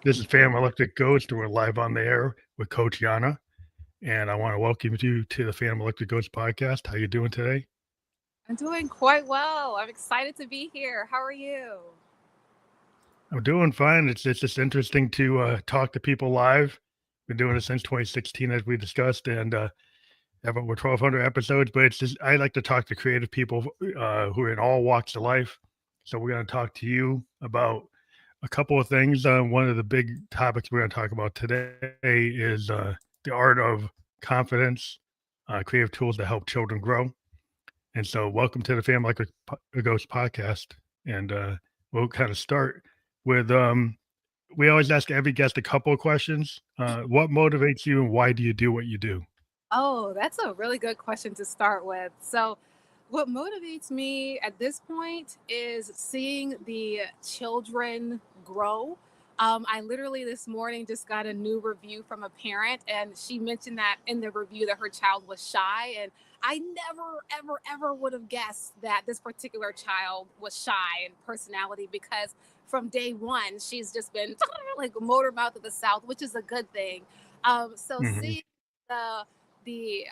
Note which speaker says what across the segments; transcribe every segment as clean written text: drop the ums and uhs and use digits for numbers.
Speaker 1: This is Fam Electric Ghost, and we're live on the air with Coach Yana. And I want to welcome you to the Fam Electric Ghost podcast. How you doing today?
Speaker 2: I'm doing quite well. I'm excited to be here. How are you?
Speaker 1: I'm doing fine. It's just interesting to talk to people live. Been doing it since 2016, as we discussed, and have over 1,200 episodes. But it's just I like to talk to creative people who are in all walks of life. So we're going to talk to you about a couple of things. One of the big topics we're going to talk about today is the art of confidence, creative tools to help children grow. And so, welcome to the Family Like a Ghost podcast. And we'll kind of start with we always ask every guest a couple of questions. What motivates you and why do you do what you do?
Speaker 2: Oh, that's a really good question to start with. So, what motivates me at this point is seeing the children grow. I literally this morning just got a new review from a parent, and she mentioned that in the review that her child was shy. And I never, ever, ever would have guessed that this particular child was shy in personality because from day one, she's just been like a motor mouth of the South, which is a good thing. So
Speaker 1: Hmm.
Speaker 2: seeing the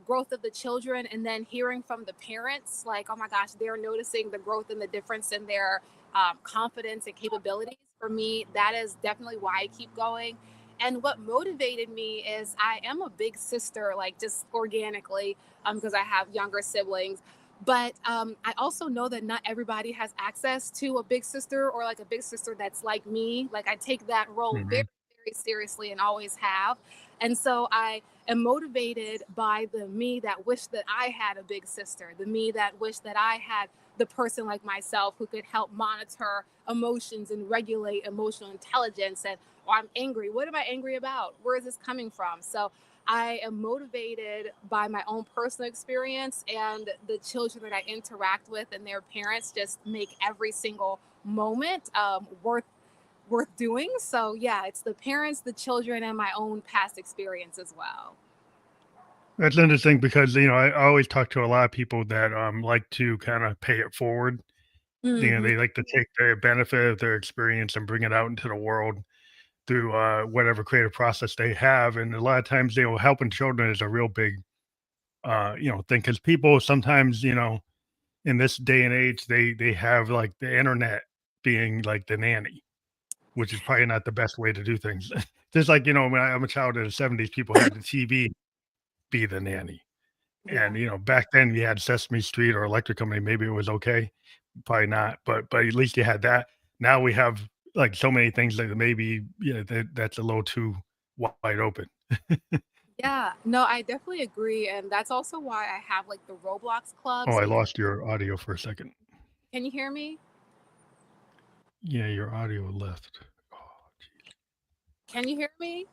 Speaker 2: growth of the children and then hearing from the parents like, oh my gosh, they're noticing the growth and the difference in their confidence and capabilities. For me, that is definitely why I keep going. And what motivated me is I am a big sister, like just organically, because I have younger siblings. But I also know that not everybody has access to a big sister or like a big sister that's like me. Like I take that role very,
Speaker 1: Hmm.
Speaker 2: very seriously and always have. And so I am motivated by the me that wished that I had a big sister, the me that wished that I had the person like myself who could help monitor emotions and regulate emotional intelligence. And or I'm angry. What am I angry about? Where is this coming from? So I am motivated by my own personal experience, and the children that I interact with and their parents just make every single moment worth doing. So yeah, it's the parents, the children, and my own past experience as well.
Speaker 1: That's interesting because I always talk to a lot of people that like to kind of pay it forward.
Speaker 2: Hmm.
Speaker 1: They like to take their benefit of their experience and bring it out into the world through whatever creative process they have. And a lot of times, helping children is a real big thing because people sometimes, in this day and age, they have like the internet being like the nanny, which is probably not the best way to do things. Just like, when I'm a child in the 70s, people had the TV be the nanny.
Speaker 2: Yeah.
Speaker 1: And, back then you had Sesame Street or Electric Company, maybe it was okay, probably not, but at least you had that. Now we have like so many things that maybe, that's a little too wide open.
Speaker 2: Yeah. No, I definitely agree. And that's also why I have like the Roblox
Speaker 1: Oh,
Speaker 2: clubs
Speaker 1: I
Speaker 2: because
Speaker 1: lost your audio for a second.
Speaker 2: can you hear me?
Speaker 1: Yeah, your audio left. Oh, jeez,
Speaker 2: Can you hear me?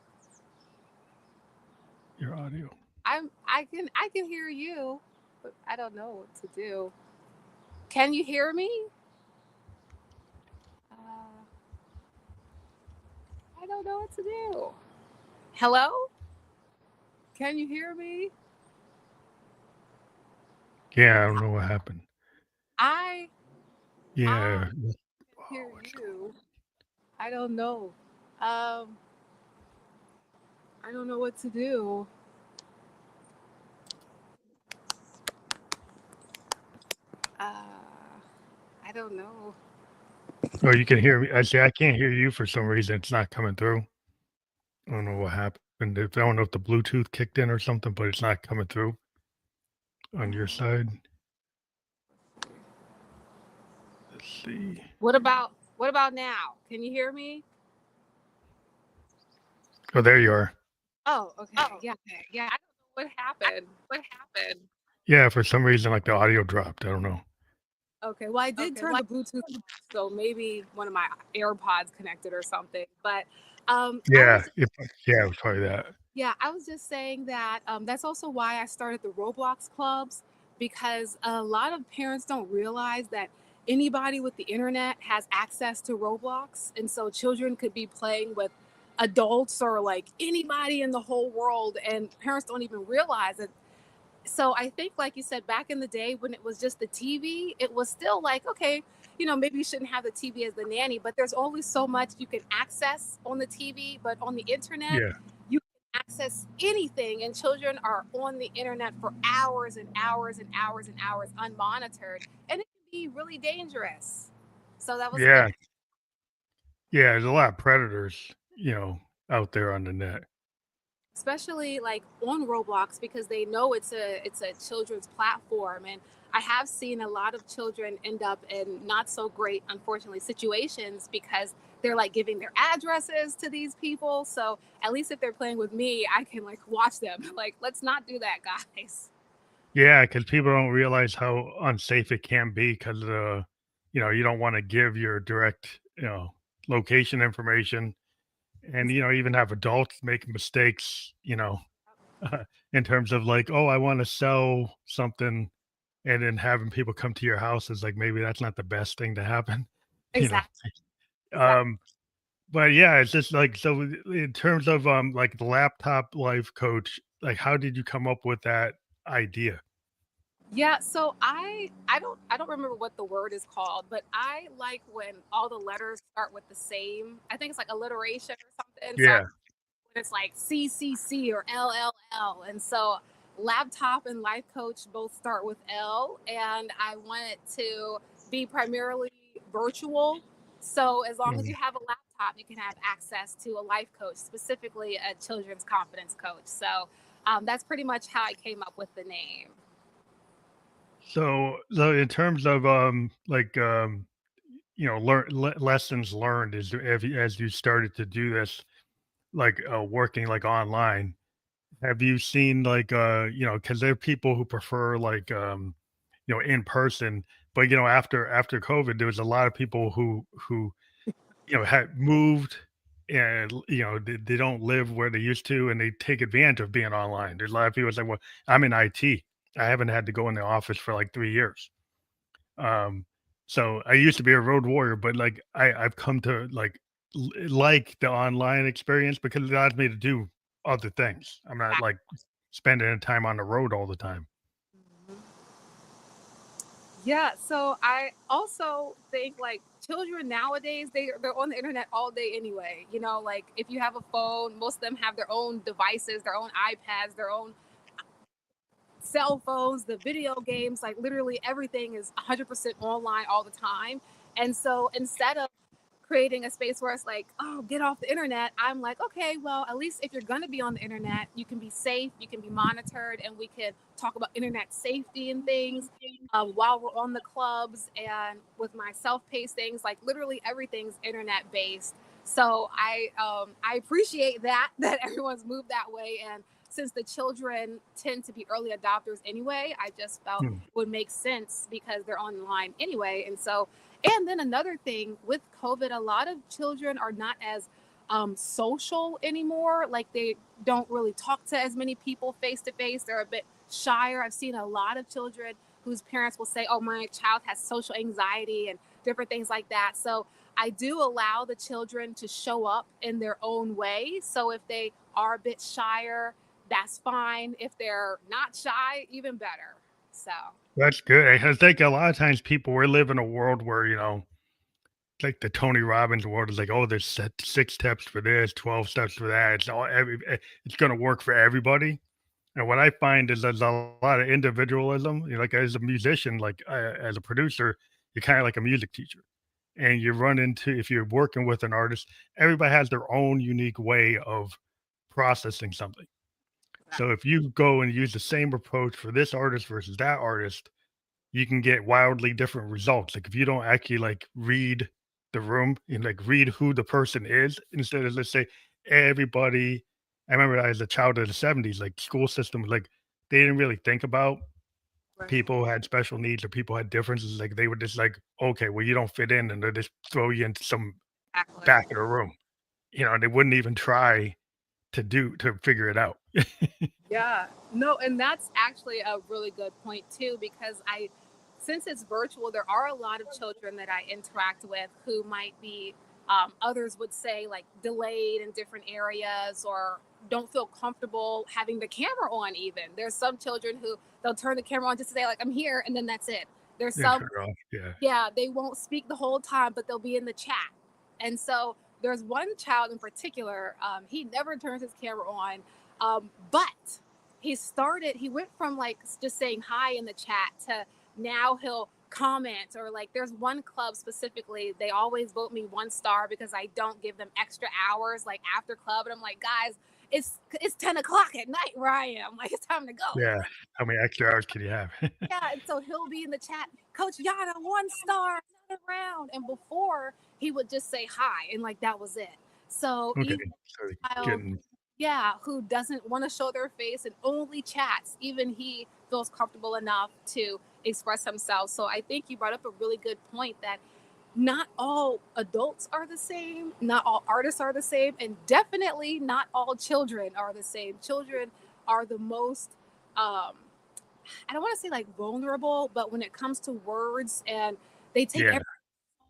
Speaker 1: your audio.
Speaker 2: I can hear you, but I don't know what to do. Can you hear me? Uh, I don't know what to do. Hello? Can you hear me?
Speaker 1: Yeah, I don't know what happened.
Speaker 2: I I
Speaker 1: Yeah.
Speaker 2: can
Speaker 1: Oh,
Speaker 2: hear
Speaker 1: what's going
Speaker 2: you. I don't know. Um, I don't know what to do. Uh, I don't know.
Speaker 1: Oh, you can hear me. I say I can't hear you for some reason. It's not coming through. I don't know what happened. I don't know if the Bluetooth kicked in or something, but it's not coming through on your side. Let's see.
Speaker 2: What about now? Can you hear me?
Speaker 1: Oh, there you are.
Speaker 2: Oh, okay. Yeah. I don't know what happened.
Speaker 1: Yeah, for some reason, like the audio dropped. I don't know.
Speaker 2: Okay, well, I did turn the Bluetooth off, so maybe one of my AirPods connected or something. But I
Speaker 1: Yeah,
Speaker 2: was
Speaker 1: yeah, it was probably that.
Speaker 2: yeah, I was just saying that that's also why I started the Roblox clubs because a lot of parents don't realize that anybody with the internet has access to Roblox, and so children could be playing with adults or like anybody in the whole world, and parents don't even realize it. So I think, like you said, back in the day when it was just the TV, it was still like, okay, maybe you shouldn't have the TV as the nanny, but there's always so much you can access on the TV, but on the internet,
Speaker 1: Yeah.
Speaker 2: you can access anything, and children are on the internet for hours and hours and hours and hours unmonitored, and it can be really dangerous. So that was a big,
Speaker 1: Yeah. Yeah. There's a lot of predators, out there on the net.
Speaker 2: especially like on Roblox, because they know it's a children's platform, and I have seen a lot of children end up in not so great, unfortunately, situations because they're like giving their addresses to these people. So at least if they're playing with me, I can like watch them. Like, let's not do that, guys.
Speaker 1: Yeah, because people don't realize how unsafe it can be because, you don't want to give your direct, location information. And, even have adults make mistakes, in terms of like, oh, I want to sell something. And then having people come to your house is like, maybe that's not the best thing to happen, you know.
Speaker 2: Exactly. Exactly.
Speaker 1: Um, but yeah, it's just like, so in terms of like the laptop life coach, like how did you come up with that idea?
Speaker 2: Yeah, so I don't remember what the word is called, but I like when all the letters start with the same. I think it's like alliteration or something. So
Speaker 1: Yeah.
Speaker 2: when it's like CCC or LLL. And so laptop and life coach both start with L. And I want it to be primarily virtual. So as long as
Speaker 1: Mhm.
Speaker 2: you have a laptop, you can have access to a life coach, specifically a children's confidence coach. So that's pretty much how I came up with the name.
Speaker 1: So in terms of like lessons learned as you started to do this, like working like online, have you seen like because there are people who prefer like in person, but after COVID there was a lot of people who had moved, and they don't live where they used to, and they take advantage of being online. There's a lot of people say, well, I'm in IT, I haven't had to go in the office for like 3 years. um, so I used to be a road warrior, but like I've come to like the online experience because it allows me to do other things. I'm not like spending time on the road all the time.
Speaker 2: Yeah, so I also think like children nowadays they're on the internet all day anyway. Like if you have a phone, most of them have their own devices, their own iPads, their own cell phones, the video games, like literally everything is 100% online all the time. And so instead of creating a space where it's like, oh, get off the internet, I'm like, okay, well, at least if you're going to be on the internet, you can be safe, you can be monitored, and we can talk about internet safety and things while we're on the clubs. And with my self-paced things, like literally everything's internet based. So I appreciate that everyone's moved that way. And since the children tend to be early adopters anyway, I just felt
Speaker 1: Hmm.
Speaker 2: would make sense because they're online anyway. And so, and then another thing with COVID, a lot of children are not as social anymore. Like they don't really talk to as many people face to face. They're a bit shyer. I've seen a lot of children whose parents will say, oh, my child has social anxiety and different things like that. So I do allow the children to show up in their own way. So if they are a bit shyer, that's fine. If they're not shy, even better. So,
Speaker 1: That's good. I think a lot of times people we live in a world where like the Tony Robbins world is like, oh, there's 6 steps for this, 12 steps for that. It's going to work for everybody. And what I find is there's a lot of individualism. Like as a musician, like as a producer, you're kind of like a music teacher, and you run into if you're working with an artist, everybody has their own unique way of processing something. So if you go and use the same approach for this artist versus that artist, you can get wildly different results. Like if you don't actually like read the room and like read who the person is, instead of let's say everybody. I remember as a child of the '70s, like school systems, like they didn't really think about
Speaker 2: right.
Speaker 1: people who had special needs or people had differences. Like they would just like, okay, well you don't fit in, and they just throw you into some
Speaker 2: Exactly.
Speaker 1: back of the room. And they wouldn't even try to figure it out.
Speaker 2: Yeah. No, and that's actually a really good point too, because since it's virtual, there are a lot of children that I interact with who might be, others would say like delayed in different areas or don't feel comfortable having the camera on even. There's some children who they'll turn the camera on just to say like, I'm here, and then that's it. There's
Speaker 1: And
Speaker 2: some,
Speaker 1: turn it off. Yeah.
Speaker 2: yeah, they won't speak the whole time, but they'll be in the chat. And so there's one child in particular, he never turns his camera on, but he went from like just saying hi in the chat to now he'll comment, or like there's one club specifically, they always vote me 1 star because I don't give them extra hours like after club. And I'm like, guys, it's 10 o'clock at night where I am. Like, it's time to go.
Speaker 1: Yeah. How many extra hours can you have?
Speaker 2: Yeah, and so he'll be in the chat, Coach Yana, 1 star, another round. And before he would just say hi, and like that was it. So
Speaker 1: Okay.
Speaker 2: even
Speaker 1: So
Speaker 2: a child,
Speaker 1: getting
Speaker 2: yeah, who doesn't want to show their face and only chats, even he feels comfortable enough to express himself. So I think you brought up a really good point that not all adults are the same, not all artists are the same, and definitely not all children are the same. Children are the most I don't want to say like vulnerable, but when it comes to words, and they take
Speaker 1: yeah.
Speaker 2: everything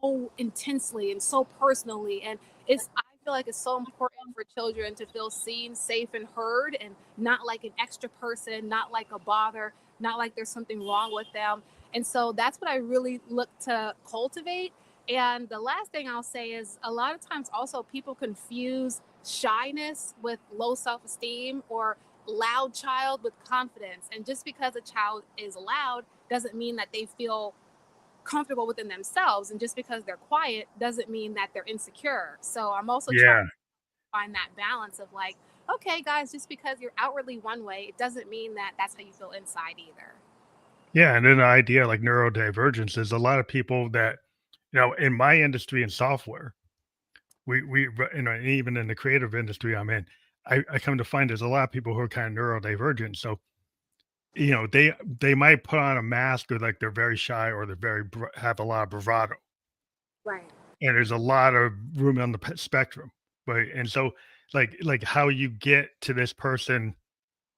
Speaker 2: so intensely and so personally, and I feel like it's so important for children to feel seen, safe, and heard, and not like an extra person, not like a bother, not like there's something wrong with them. And so that's what I really look to cultivate. And the last thing I'll say is a lot of times also people confuse shyness with low self-esteem, or loud child with confidence. And just because a child is loud doesn't mean that they feel comfortable within themselves. And just because they're quiet doesn't mean that they're insecure. So I'm also trying
Speaker 1: Yeah.
Speaker 2: to find that balance of like, okay, guys, just because you're outwardly one way, it doesn't mean that that's how you feel inside either.
Speaker 1: Yeah. And then the idea like neurodivergence is a lot of people that, in my industry in software, even in the creative industry I'm in, I come to find there's a lot of people who are kind of neurodivergent. So, they might put on a mask, or like they're very shy, or they're have a lot of bravado.
Speaker 2: Right.
Speaker 1: And there's a lot of room on the spectrum, right? And so, like how you get to this person,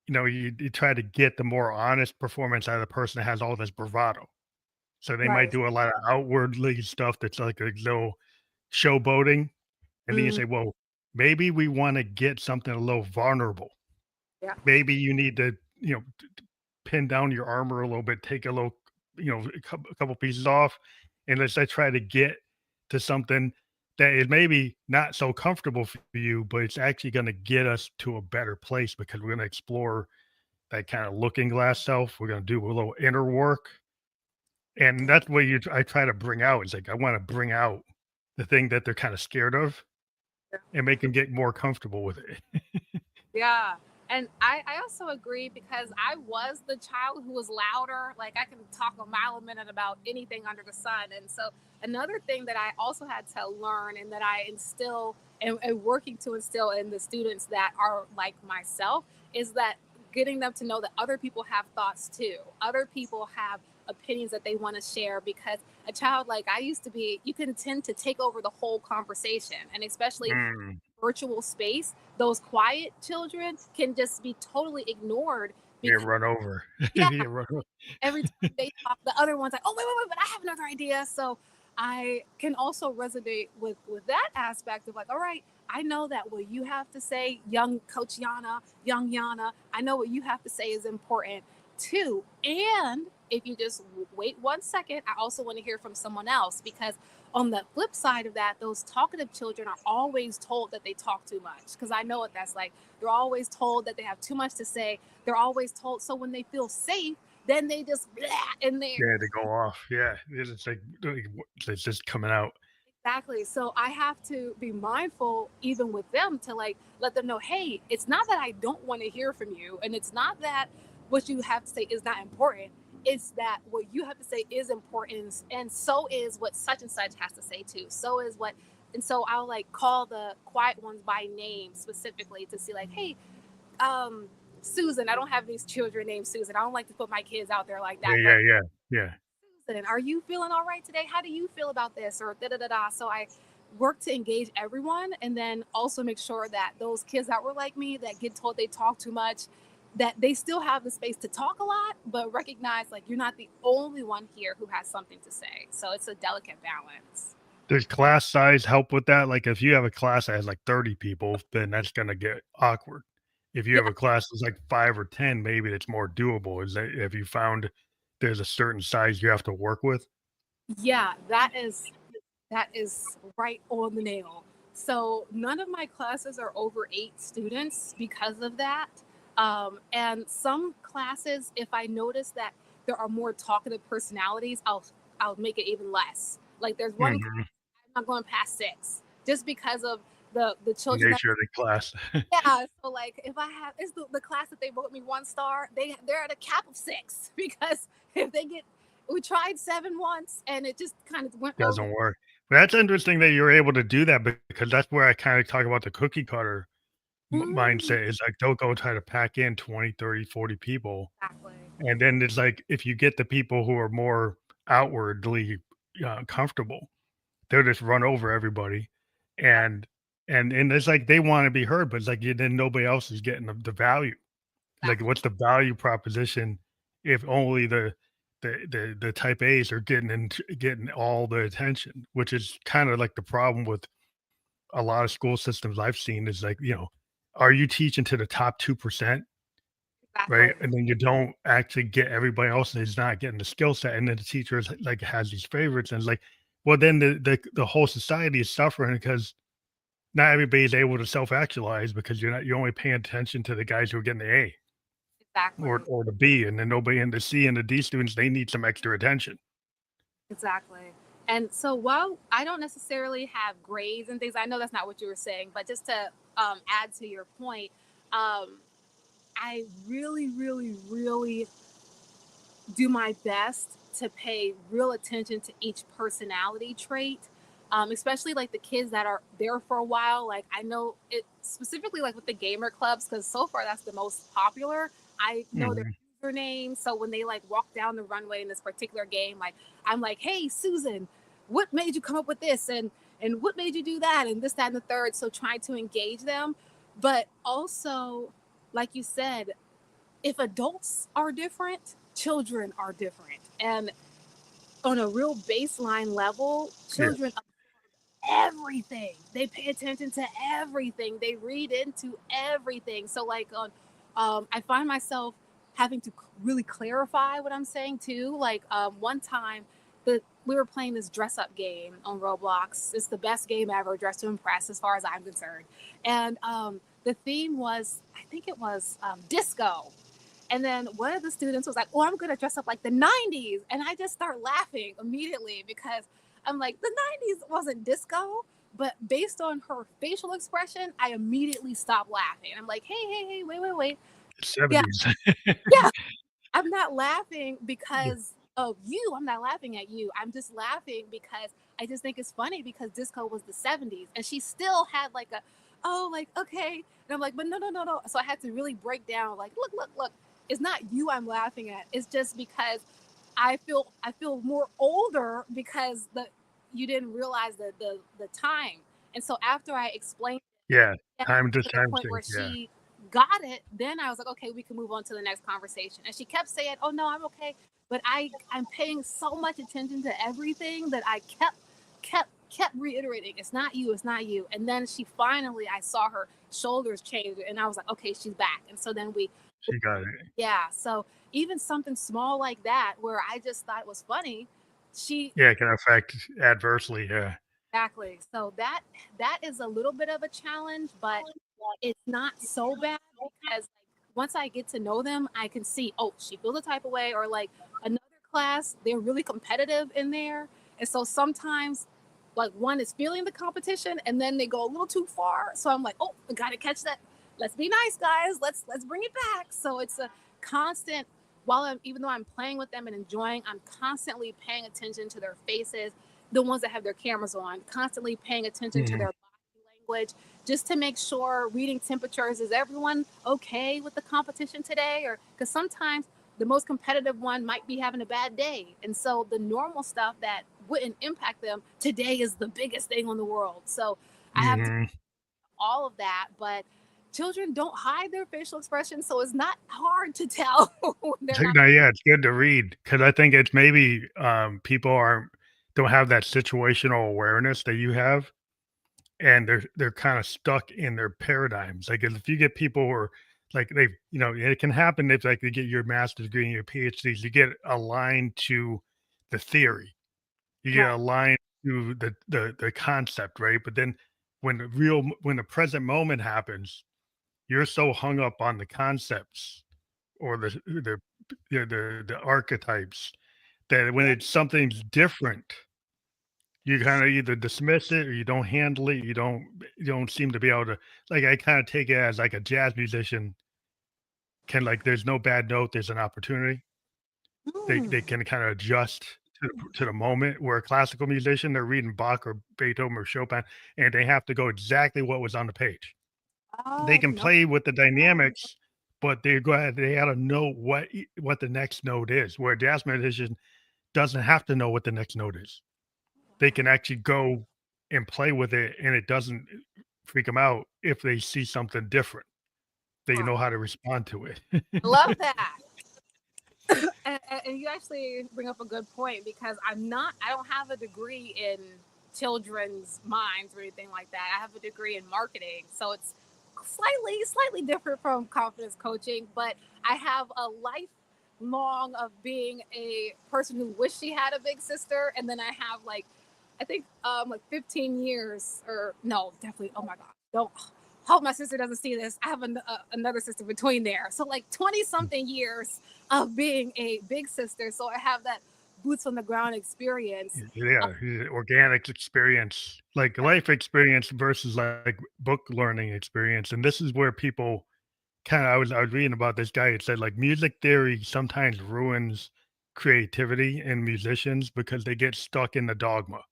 Speaker 1: you try to get the more honest performance out of the person that has all this bravado. So they might
Speaker 2: Right.
Speaker 1: do a lot of outwardly stuff that's like a little showboating, and then you
Speaker 2: Mm,
Speaker 1: say, well, maybe we want to get something a little vulnerable.
Speaker 2: yeah.
Speaker 1: Maybe you need to, pin down your armor a little bit, take a little, a couple pieces off, and let's try to get to something that is maybe not so comfortable for you, but it's actually going to get us to a better place, because we're going to explore that kind of looking glass self. We're going to do a little inner work, and that's what I try to bring out. It's like I want to bring out the thing that they're kind of scared of, and make them get more comfortable with it.
Speaker 2: Yeah. And I also agree because I was the child who was louder. Like I can talk a mile a minute about anything under the sun. And so another thing that I also had to learn, and that I instill and working to instill in the students that are like myself, is that getting them to know that other people have thoughts too. Other people have opinions that they want to share, because a child like I used to be, you can tend to take over the whole conversation. And especially
Speaker 1: Mm,
Speaker 2: virtual space, those quiet children can just be totally ignored
Speaker 1: you
Speaker 2: because,
Speaker 1: get run over.
Speaker 2: yeah,
Speaker 1: You get run over.
Speaker 2: every time they talk, the other one's like, oh, wait, wait, wait, but I have another idea. So I can also resonate with that aspect of like, all right, I know that what you have to say, young Coach Yana, young Yana, I know what you have to say is important too. And if you just wait 1 second, I also want to hear from someone else, because on the flip side of that, those talkative children are always told that they talk too much. Because I know what that's like. They're always told that they have too much to say. They're always told. So when they feel safe, then they just blah, and they
Speaker 1: Yeah, to go off. Yeah, it's like it's just coming out.
Speaker 2: exactly. So I have to be mindful even with them to like let them know, hey, it's not that I don't want to hear from you, and it's not that what you have to say is not important. It's that what you have to say is important, and so is what such and such has to say too. So is what, and so I'll like call the quiet ones by name specifically to see like, hey, um, Susan. I don't have these children named Susan. I don't like to put my kids out there like
Speaker 1: Yeah,
Speaker 2: that, but
Speaker 1: yeah, yeah, yeah.
Speaker 2: Susan, are you feeling all right today? How do you feel about this? Or da da da da. So I work to engage everyone, and then also make sure that those kids that were like me that get told they talk too much, that they still have the space to talk a lot, but recognize like you're not the only one here who has something to say. So it's a delicate balance.
Speaker 1: Does class size help with that? Like, if you have a class that has like 30 people, then that's gonna get awkward. If you
Speaker 2: Yeah,
Speaker 1: have a class that's like 5 or 10, maybe it's more doable. Have you found there's a certain size you have to work with.
Speaker 2: Yeah, that is right on the nail. So none of my classes are over 8 students because of that. And some classes, if I notice that there are more talkative personalities, I'll make it even less. Like there's one class
Speaker 1: Mhm.
Speaker 2: I'm not going past 6, just because of the children that.
Speaker 1: Nature of the class.
Speaker 2: Yeah. So like if I have, it's the class that they wrote me 1 star, they're at a cap of 6 because if they get, we tried 7 once and it just kind of went over.
Speaker 1: Doesn't work. But that's interesting that you're able to do that because that's where I kinda talk about the cookie cutter
Speaker 2: Mm,
Speaker 1: mindset is like, don't go try to pack in 20, 30, 40 people.
Speaker 2: exactly.
Speaker 1: And then it's like, if you get the people who are more outwardly, comfortable, they'll just run over everybody.
Speaker 2: Yep,
Speaker 1: And it's like they wanna be heard, but it's like, yeah, then nobody else is getting the value. Like,
Speaker 2: exactly.
Speaker 1: what's the value proposition if only the type A's are getting all the attention, which is kinda like the problem with a lot of school systems I've seen is like, are you teaching to the top 2%, right?
Speaker 2: Exactly.
Speaker 1: And then you don't actually get everybody else is not getting the skill set, and then the teachers, like, has these favorites, and it's like, well, then the whole society is suffering because not everybody's able to self-actualize because you're only paying attention to the guys who are getting the A
Speaker 2: Exactly.
Speaker 1: or the B, and then nobody in the C and the D students, they need some extra attention.
Speaker 2: Exactly. And so while I don't necessarily have grades and things, I know that's not what you were saying, but just to add to your point, um, I really, really, really do my best to pay real attention to each personality trait, especially like the kids that are there for a while. Like I know it specifically like with the gamer clubs because so far that's the most popular. I know their
Speaker 1: Mhm.
Speaker 2: usernames, so when they like walk down the runway in this particular game, like I'm like, "Hey, Susan, what made you come up with this?" and "What made you do that?" and this, that, and the third. So trying to engage them, but also, like you said, if adults are different, children are different. And on a real baseline level,
Speaker 1: Yeah,
Speaker 2: children everything. They pay attention to everything. They read into everything. So like on I find myself having to really clarify what I'm saying too. Like one time the we were playing this dress up game on Roblox. It's the best game ever, Dress to Impress as far as I'm concerned. And the theme was, I think it was disco. And then one of the students was like, "Oh, I'm gonna dress up like the '90s," and I just start laughing immediately because I'm like, the '90s wasn't disco, but based on her facial expression, I immediately stopped laughing. I'm like, "Hey, hey, hey, wait, wait, wait, yeah,
Speaker 1: 70s.
Speaker 2: yeah, I'm not laughing
Speaker 1: Yeah,
Speaker 2: because of you. I'm not laughing at you. I'm just laughing because I just think it's funny because disco was the '70s and she still had like a, oh, like, okay. And I'm like, but no, no, no, no. So I had to really break down, like, look, look, look. It's not you I'm laughing at. It's just because I feel more older because the you didn't realize the time. And so after I explained
Speaker 1: yeah,
Speaker 2: yeah,
Speaker 1: just
Speaker 2: to the
Speaker 1: time
Speaker 2: point where
Speaker 1: sync, yeah.
Speaker 2: she got it, then I was like, okay, we can move on to the next conversation. And she kept saying, "Oh no, I'm okay." But I'm paying so much attention to everything that I kept reiterating, "It's not you, it's not you." And then she finally, I saw her shoulders change, and I was like, okay, she's back. And so then we,
Speaker 1: She got it.
Speaker 2: yeah. So even something small like that, where I just thought it was funny, she
Speaker 1: Yeah, it can affect adversely, yeah.
Speaker 2: exactly. So that is a little bit of a challenge, but it's not so bad because like once I get to know them, I can see, oh, she feels a type of way, or like another class, they're really competitive in there. And so sometimes like one is feeling the competition and then they go a little too far. So I'm like, oh, I gotta catch that. Let's be nice, guys. Let's bring it back. So it's a constant while I'm even though I'm playing with them and enjoying, I'm constantly paying attention to their faces, the ones that have their cameras on, constantly paying attention to
Speaker 1: Mhm.
Speaker 2: their body language just to make sure reading temperatures, is everyone okay with the competition today, or because sometimes the most competitive one might be having a bad day, and so the normal stuff that wouldn't impact them today is the biggest thing on the world. So I have to
Speaker 1: Mhm.
Speaker 2: all of that, but children don't hide their facial expressions, so it's not hard to tell when they're not.
Speaker 1: No, yeah, it's good to read because I think it's maybe, people aren't don't have that situational awareness that you have, and they're kinda stuck in their paradigms. Like, if you get people who are like they, it can happen if like you get your master's degree and your PhDs, you get aligned to the theory, you get
Speaker 2: Right.
Speaker 1: aligned to the concept, right? But then when the present moment happens, you're so hung up on the concepts or the archetypes that when it's something's different, you kind of either dismiss it or you don't handle it. You don't seem to be able to, like, I kind of take it as like a jazz musician can, like, there's no bad note, there's an opportunity. They
Speaker 2: Mm.
Speaker 1: can kind of adjust to the moment, where a classical musician, they're reading Bach or Beethoven or Chopin, and they have to go exactly what was on the page.
Speaker 2: Oh,
Speaker 1: They
Speaker 2: I
Speaker 1: can
Speaker 2: didn't know.
Speaker 1: play with the dynamics, but they gotta know what the next note is, where a jazz musician doesn't have to know what the next note is. They can actually go and play with it, and it doesn't freak them out if they see something different. They
Speaker 2: Wow.
Speaker 1: know how to respond to it.
Speaker 2: I love that. And you actually bring up a good point because I don't have a degree in children's minds or anything like that. I have a degree in marketing. So it's slightly different from confidence coaching, but I have a lifelong of being a person who wished she had a big sister. And then I have like, I think like 15 years or no, definitely. Oh my God. Don't hope my sister doesn't see this. I have another sister between there. So like 20 something years of being a big sister. So I have that boots on the ground experience. Uh,
Speaker 1: Yeah, organic experience, like life experience versus like book learning experience. And this is where people kind of, I was reading about this guy. It said like music theory sometimes ruins creativity in musicians because they get stuck in the dogma.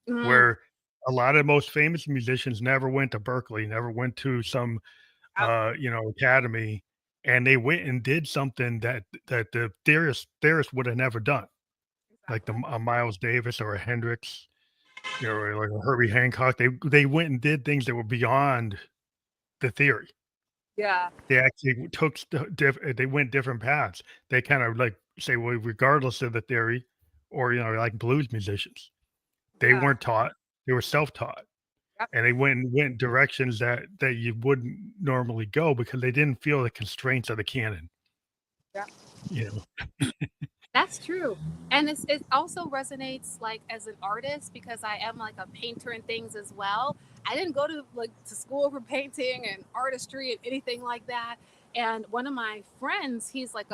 Speaker 2: mm,
Speaker 1: Where a lot of most famous musicians never went to Berkeley, never went to some
Speaker 2: yep,
Speaker 1: academy, and they went and did something that the theorists would have never done, like
Speaker 2: exactly.
Speaker 1: a Miles Davis or a Hendrix, or like a Herbie Hancock. They went and did things that were beyond the theory.
Speaker 2: Yeah.
Speaker 1: They actually took they went different paths. They kind of like say, well, regardless of the theory, or like blues musicians, they
Speaker 2: Yeah.
Speaker 1: weren't taught; they were self-taught.
Speaker 2: Yep.
Speaker 1: And they went directions that you wouldn't normally go because they didn't feel the constraints of the canon,
Speaker 2: Yep.
Speaker 1: you know?
Speaker 2: That's true. And it also resonates like as an artist because I am like a painter and things as well. I didn't go to like to school for painting and artistry and anything like that. And one of my friends, he's like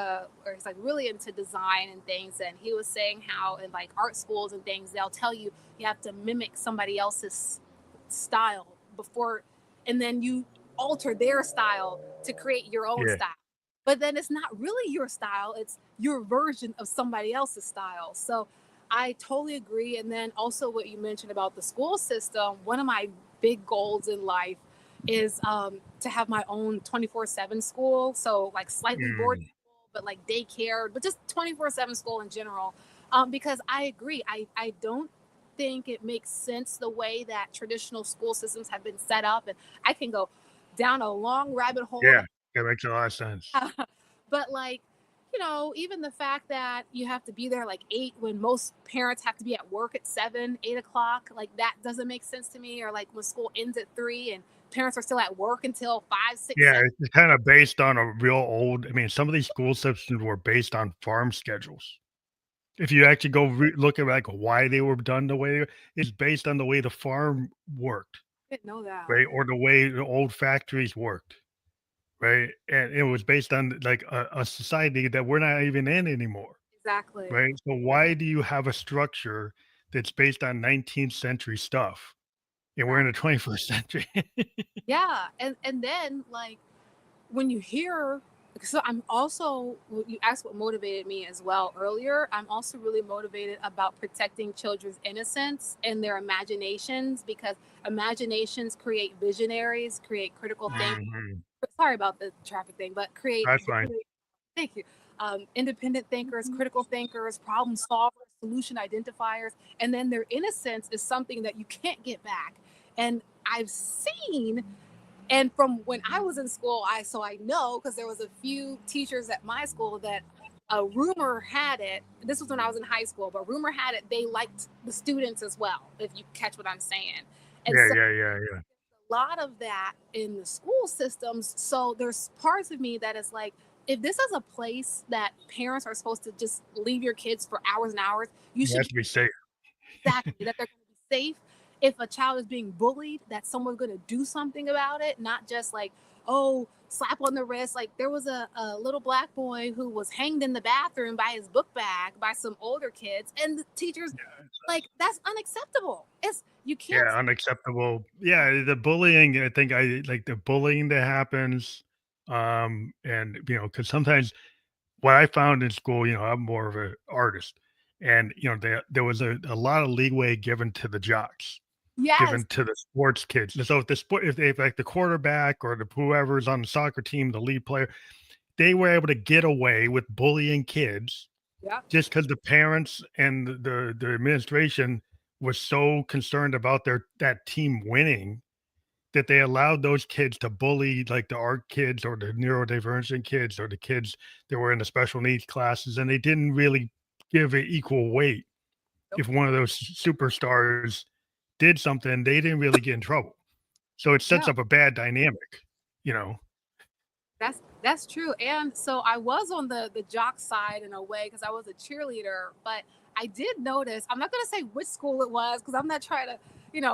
Speaker 2: really into design and things. And he was saying how in like art schools and things, they'll tell you you have to mimic somebody else's style before, and then you alter their style to create your own
Speaker 1: Yeah.
Speaker 2: style. But then it's not really your style, it's your version of somebody else's style. So I totally agree. And then also what you mentioned about the school system, one of my big goals in life is to have my own 24/7 school. So like slightly boarding
Speaker 1: Mm.
Speaker 2: school, but like daycare, but just 24/7 school in general. Because I agree, I don't think it makes sense the way that traditional school systems have been set up. And I can go down a long rabbit hole
Speaker 1: Yeah.
Speaker 2: about
Speaker 1: That makes a lot of sense.
Speaker 2: but like, even the fact that you have to be there like 8 when most parents have to be at work at 7, 8 o'clock, like that doesn't make sense to me. Or like when school ends at 3 and parents are still at work until 5, 6,
Speaker 1: Yeah,
Speaker 2: 7.
Speaker 1: it's kinda based on a real old, I mean, some of these school systems were based on farm schedules. If you actually go look at, like, why they were done the way they were, it's based on the way the farm worked,
Speaker 2: I didn't know that.
Speaker 1: right? Or the way the old factories worked, right? And it was based on, like, a society that we're not even in anymore.
Speaker 2: Exactly.
Speaker 1: Right? So why do you have a structure that's based on 19th century stuff, and we're in the
Speaker 2: Exactly.
Speaker 1: 21st century?
Speaker 2: Yeah. And then like when you hear, so I'm also, you asked what motivated me as well earlier. I'm also really motivated about protecting children's innocence and their imaginations because imaginations create visionaries, create critical think.
Speaker 1: Mhm.
Speaker 2: Sorry about the traffic thing, but create
Speaker 1: That's fine.
Speaker 2: thank you. Independent thinkers, critical thinkers, problem solvers, solution identifiers, and then their innocence is something that you can't get back. And I've seen, and from when I was in school, I know because there was a few teachers at my school that a rumor had it. This was when I was in high school, but rumor had it they liked the students as well. If you catch what I'm saying, and
Speaker 1: Yeah,
Speaker 2: so
Speaker 1: yeah, yeah, yeah.
Speaker 2: lot of that in the school systems. So there's parts of me that is like, if this is a place that parents are supposed to just leave your kids for hours and hours, you
Speaker 1: It
Speaker 2: should
Speaker 1: has
Speaker 2: be
Speaker 1: to be safe.
Speaker 2: exactly that they're going to be safe. If a child is being bullied, that someone's going to do something about it, not just like, oh, slap on the wrist. Like there was a little black boy who was hanged in the bathroom by his book bag by some older kids, and the teachers like that's unacceptable. It's you can't.
Speaker 1: Yeah, unacceptable. Yeah, the bullying, I think I like the bullying that happens. And because sometimes what I found in school, I'm more of an artist, and there was a lot of leeway given to the jocks,
Speaker 2: Yes,
Speaker 1: given to the sports kids. And so if they like the quarterback or the whoever's on the soccer team, the lead player, they were able to get away with bullying kids
Speaker 2: yeah,
Speaker 1: just because the parents and the administration was so concerned about that team winning that they allowed those kids to bully like the art kids or the neurodivergent kids or the kids that were in the special needs classes, and they didn't really give it equal weight. If one of those superstars did something, they didn't really get in trouble. So it sets
Speaker 2: no.
Speaker 1: up a bad dynamic, you know.
Speaker 2: That's true. And so I was on the jock side in a way because I was a cheerleader, but I did notice, I'm not going to say which school it was because I'm not trying to,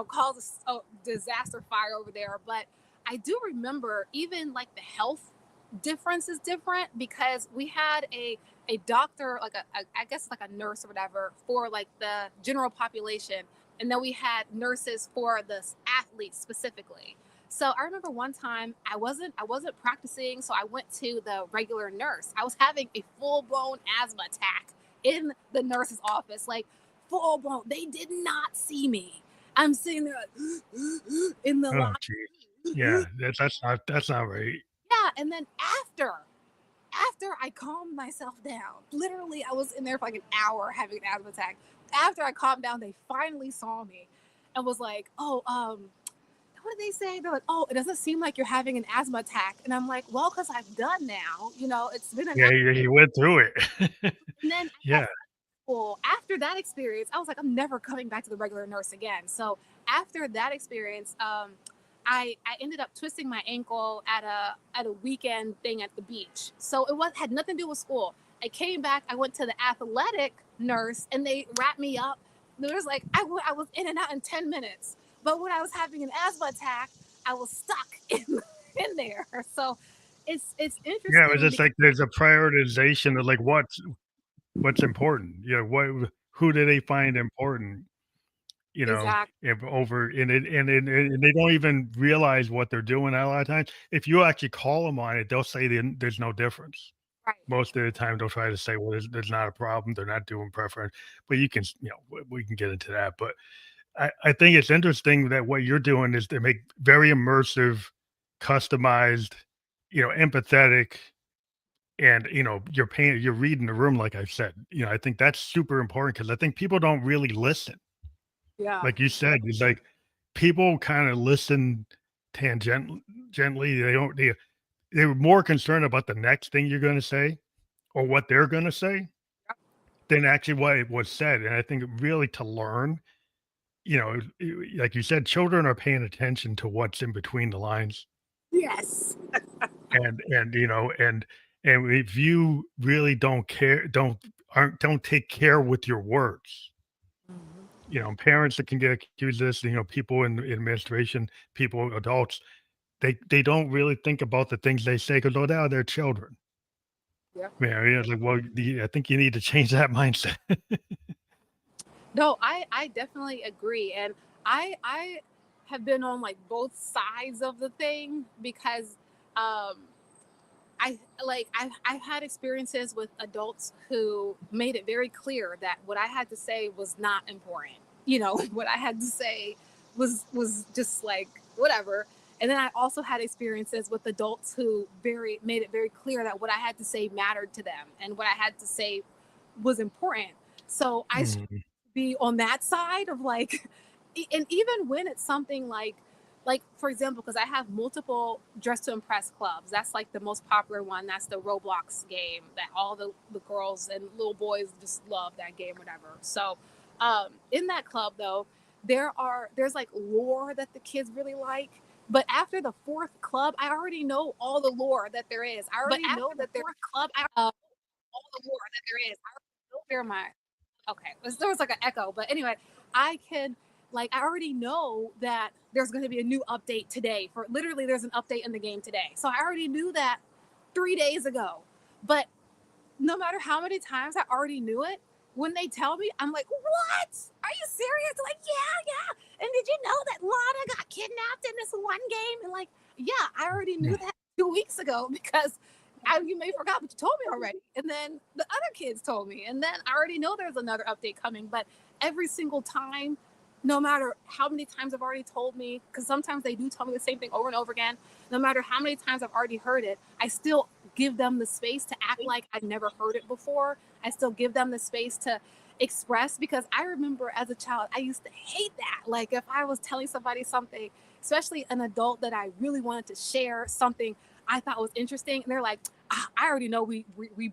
Speaker 2: cause a disaster fire over there, but I do remember even like the health difference is different because we had a doctor, like I guess like a nurse or whatever for like the general population, and then we had nurses for the athletes specifically. So I remember one time I wasn't practicing, so I went to the regular nurse. I was having a full blown asthma attack in the nurse's office, like full blown. They did not see me. I'm sitting there like, in the
Speaker 1: Oh, geez.
Speaker 2: line.
Speaker 1: Yeah, that's not right.
Speaker 2: Yeah, and then after I calmed myself down, literally I was in there for like an hour having an asthma attack. After I calmed down, they finally saw me and was like, "Oh, what did they say?" They're like, "Oh, it doesn't seem like you're having an asthma attack." And I'm like, "Well, because I've done now. It's been
Speaker 1: Yeah,
Speaker 2: enough."
Speaker 1: he went through it.
Speaker 2: And then I
Speaker 1: Yeah.
Speaker 2: guess well, after that experience, I was like, I'm never coming back to the regular nurse again. So after that experience, I ended up twisting my ankle at a weekend thing at the beach. So it had nothing to do with school. I came back. I went to the athletic nurse, and they wrapped me up. There was like I was in and out in 10 minutes. But when I was having an asthma attack, I was stuck in there. So it's
Speaker 1: Yeah, it was
Speaker 2: interesting
Speaker 1: just
Speaker 2: because
Speaker 1: like there's a prioritization of like what's important. What who do they find important,
Speaker 2: exactly
Speaker 1: if over and they don't even realize what they're doing a lot of times. If you actually call them on it, they'll say there's no difference.
Speaker 2: right.
Speaker 1: Most of the time, they'll try to say, "Well, there's not a problem. They're not doing preference." But you can, we can get into that. But I think it's interesting that what you're doing is to make very immersive, customized, empathetic, and you're reading the room, like I said. I think that's super important because I think people don't really listen.
Speaker 2: Yeah.
Speaker 1: Like you said, it's like people kind of listen gently. They're more concerned about the next thing you're going to say or what they're going to say than actually what it was said. And I think really to learn, like you said, children are paying attention to what's in between the lines.
Speaker 2: Yes.
Speaker 1: And if you really don't care, don't take care with your words.
Speaker 2: Mhm.
Speaker 1: Parents that can get accused of this, people in administration, people, adults, they don't really think about the things they say because, oh, now they're children.
Speaker 2: Yeah.
Speaker 1: Yeah, yeah, it's like, well, I think you need to change that mindset.
Speaker 2: No, I definitely agree, and I have been on like both sides of the thing because um I've had experiences with adults who made it very clear that what I had to say was not important. What I had to say was just like whatever. And then I also had experiences with adults who very made it very clear that what I had to say mattered to them and what I had to say was important. So I
Speaker 1: Mhm.
Speaker 2: be on that side of like and even when it's something like for example, because I have multiple dress to impress clubs. That's like the most popular one. That's the Roblox game that all the girls and little boys just love that game, whatever. So in that club though, there's like lore that the kids really like. But after the fourth club, I already know all the lore that there is. I already know that there's all the lore that there is. I already know where my okay. There was like an echo, but anyway, I can like I already know that there's going to be a new update today. For literally, there's an update in the game today, so I already knew that 3 days ago. But no matter how many times I already knew it, when they tell me, I'm like, what? Are you serious? Like, yeah. And did you know that Lana got kidnapped in this one game? And like, yeah, I already knew that 2 weeks ago because you may forgot, but you told me already. And then the other kids told me. And then I already know there's another update coming. But every single time, no matter how many times I've already told me, because sometimes they do tell me the same thing over and over again, no matter how many times I've already heard it, I still give them the space to act like I've never heard it before. I still give them the space to express because I remember as a child, I used to hate that. Like if I was telling somebody something, especially an adult that I really wanted to share something I thought was interesting, and they're like, I already know we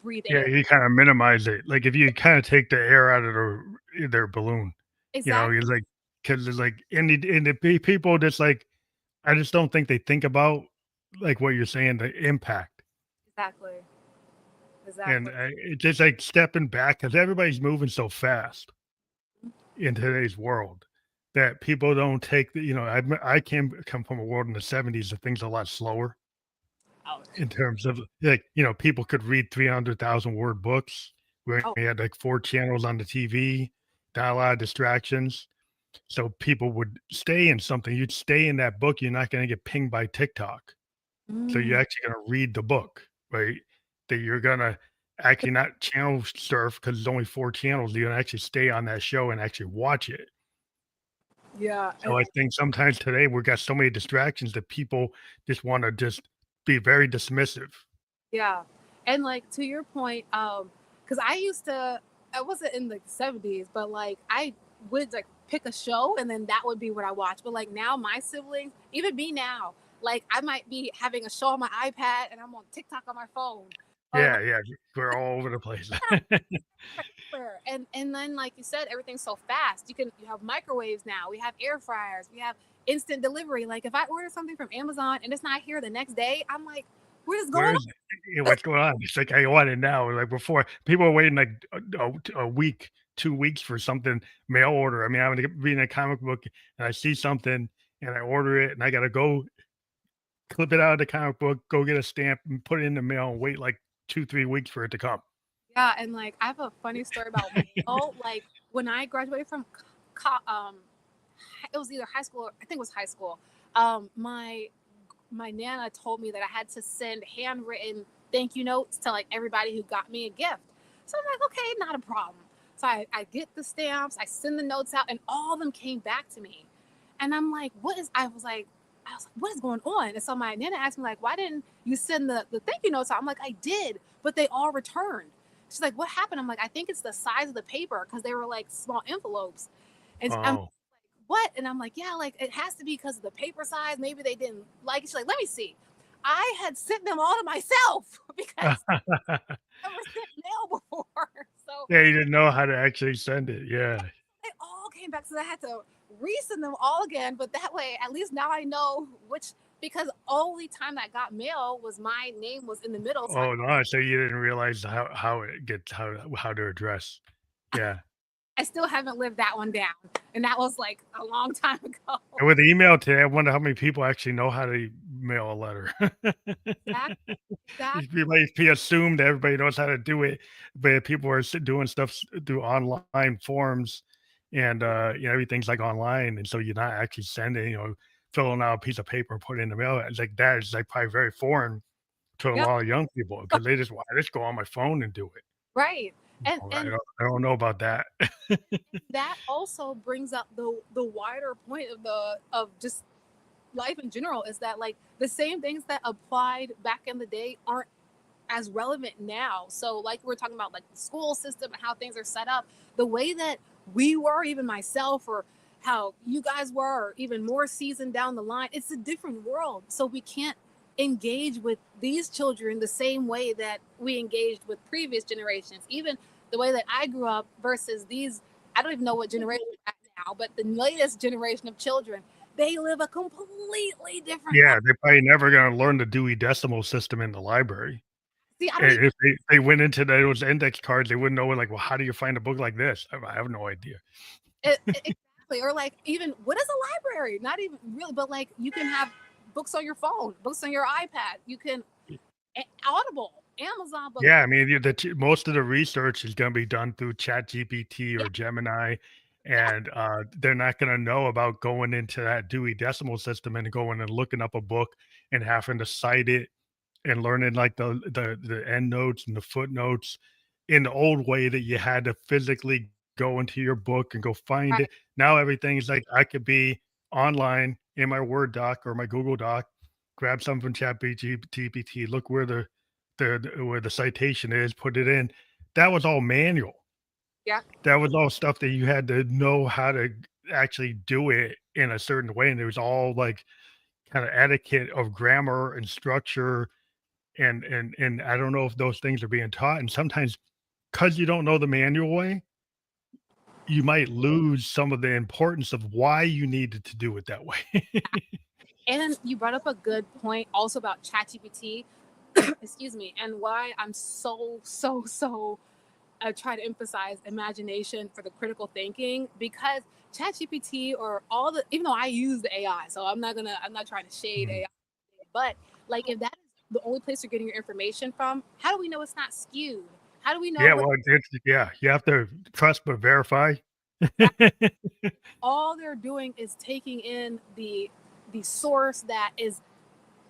Speaker 2: breathe
Speaker 1: Yeah,
Speaker 2: air.
Speaker 1: you kind of minimize it. Like if you kind of take the air out of their balloon,
Speaker 2: Exactly.
Speaker 1: it's like because it's like and the people just like I just don't think they think about like what you're saying, the impact.
Speaker 2: Exactly.
Speaker 1: And
Speaker 2: Exactly.
Speaker 1: it's just like stepping back because everybody's moving so fast in today's world that people don't take the, I come from a world in the 70s that things are a lot slower
Speaker 2: Oh,
Speaker 1: in terms of like, people could read 300,000 word books where
Speaker 2: oh,
Speaker 1: we had like 4 channels on the TV, not a lot of distractions. So people would stay in something. You'd stay in that book. You're not going to get pinged by TikTok. So you're
Speaker 2: mm.
Speaker 1: actually gonna read the book, right? That you're gonna actually not channel surf because there's only 4 channels. You're gonna actually stay on that show and actually watch it.
Speaker 2: Yeah.
Speaker 1: So I think sometimes today we've got so many distractions that people just wanna just be very dismissive.
Speaker 2: Yeah. And like to your point, because I used to I wasn't in the 70s, but like I would like pick a show and then that would be what I watch. But like now my siblings, even me now, like I might be having a show on my iPad and I'm on TikTok on my phone. Or
Speaker 1: Yeah,
Speaker 2: like
Speaker 1: yeah, we're all over the place.
Speaker 2: everywhere. And then like you said, everything's so fast. You have microwaves now, we have air fryers, we have instant delivery. Like if I order something from Amazon and it's not here the next day, I'm like, what is
Speaker 1: Where
Speaker 2: going
Speaker 1: is it? Yeah, what's going on? It's like, I want it now. Like before, people were waiting like a week, 2 weeks for something mail order. I mean, I'm reading a comic book and I see something and I order it and I gotta go clip it out of the comic book, go get a stamp and put it in the mail and wait like 2, 3 weeks for it to come.
Speaker 2: Yeah, and like I have a funny story about mail. Like when I graduated from, it was either high school or I think it was high school. My nana told me that I had to send handwritten thank you notes to like everybody who got me a gift. So I'm like, okay, not a problem. So I get the stamps, I send the notes out, and all of them came back to me. And I'm like, I was like, what is going on? And so my nana asked me, like, why didn't you send the thank you notes out? I'm like, I did, but they all returned. She's like, what happened? I'm like, I think it's the size of the paper because they were like small envelopes. And I'm
Speaker 1: Oh.
Speaker 2: what? And I'm like, yeah, like it has to be because of the paper size. Maybe they didn't like it. She's like, let me see. I had sent them all to myself because I never sent mail before. So
Speaker 1: Yeah, you didn't know how to actually send it. Yeah.
Speaker 2: they all came back. So I had to resend them all again. But that way, at least now I know which, because only time that got mail was my name was in the middle. So
Speaker 1: Oh, no, so you didn't realize how it gets how to address. Yeah.
Speaker 2: I still haven't lived that one down. And that was like a long time ago.
Speaker 1: And with email today, I wonder how many people actually know how to mail a letter.
Speaker 2: Exactly.
Speaker 1: You might be assumed that everybody knows how to do it, but people are doing stuff through online forms, and everything's like online, and so you're not actually sending, filling out a piece of paper and put it in the mail. It's like that is like probably very foreign to a
Speaker 2: Yep.
Speaker 1: lot of young people because they just want to just go on my phone and do it.
Speaker 2: Right. And
Speaker 1: Oh,
Speaker 2: and
Speaker 1: I don't know about that.
Speaker 2: that also brings up the wider point of the of just life in general is that like the same things that applied back in the day aren't as relevant now. So like we're talking about like the school system and how things are set up, the way that we were, even myself, or how you guys were, or even more seasoned down the line, it's a different world. So we can't engage with these children the same way that we engaged with previous generations. Even the way that I grew up versus these, I don't even know what generation we're at now, but the latest generation of children, they live a completely different life.
Speaker 1: Yeah, they're probably never gonna learn the Dewey Decimal System in the library.
Speaker 2: See, I don't even
Speaker 1: If they went into those index cards, they wouldn't know, like, "Well, how do you find a book like this?" I have no idea.
Speaker 2: exactly, or like even what is a library? Not even really, but like you can have books on your phone, books on your iPad. You can Audible, Amazon books.
Speaker 1: Yeah, I mean, most of the research is gonna be done through ChatGPT
Speaker 2: Yeah,
Speaker 1: or Gemini,
Speaker 2: yeah,
Speaker 1: and, they're not gonna know about going into that Dewey Decimal System and going and looking up a book and having to cite it and learning, like, the end notes and the footnotes in the old way that you had to physically go into your book and go find
Speaker 2: right.
Speaker 1: it. Now everything's like, I could be online in my Word doc or my Google Doc, grab something from ChatGPT, look where where the citation is, put it in. That was all manual.
Speaker 2: Yeah,
Speaker 1: That was all stuff that you had to know how to actually do it in a certain way, and it was all, like, kinda etiquette of grammar and structure, and I don't know if those things are being taught, and sometimes because you don't know the manual way, you might lose some of the importance of why you needed to do it that way.
Speaker 2: and you brought up a good point also about ChatGPT. Excuse me, and why I'm so I try to emphasize imagination for the critical thinking because ChatGPT or all the even though I use the AI, so I'm not trying to shade
Speaker 1: Mhm.
Speaker 2: AI, but like if that is the only place you're getting your information from, how do we know it's not skewed? How do we know
Speaker 1: Yeah,
Speaker 2: what
Speaker 1: well, it's yeah, you have to trust but verify.
Speaker 2: that all they're doing is taking in the source that is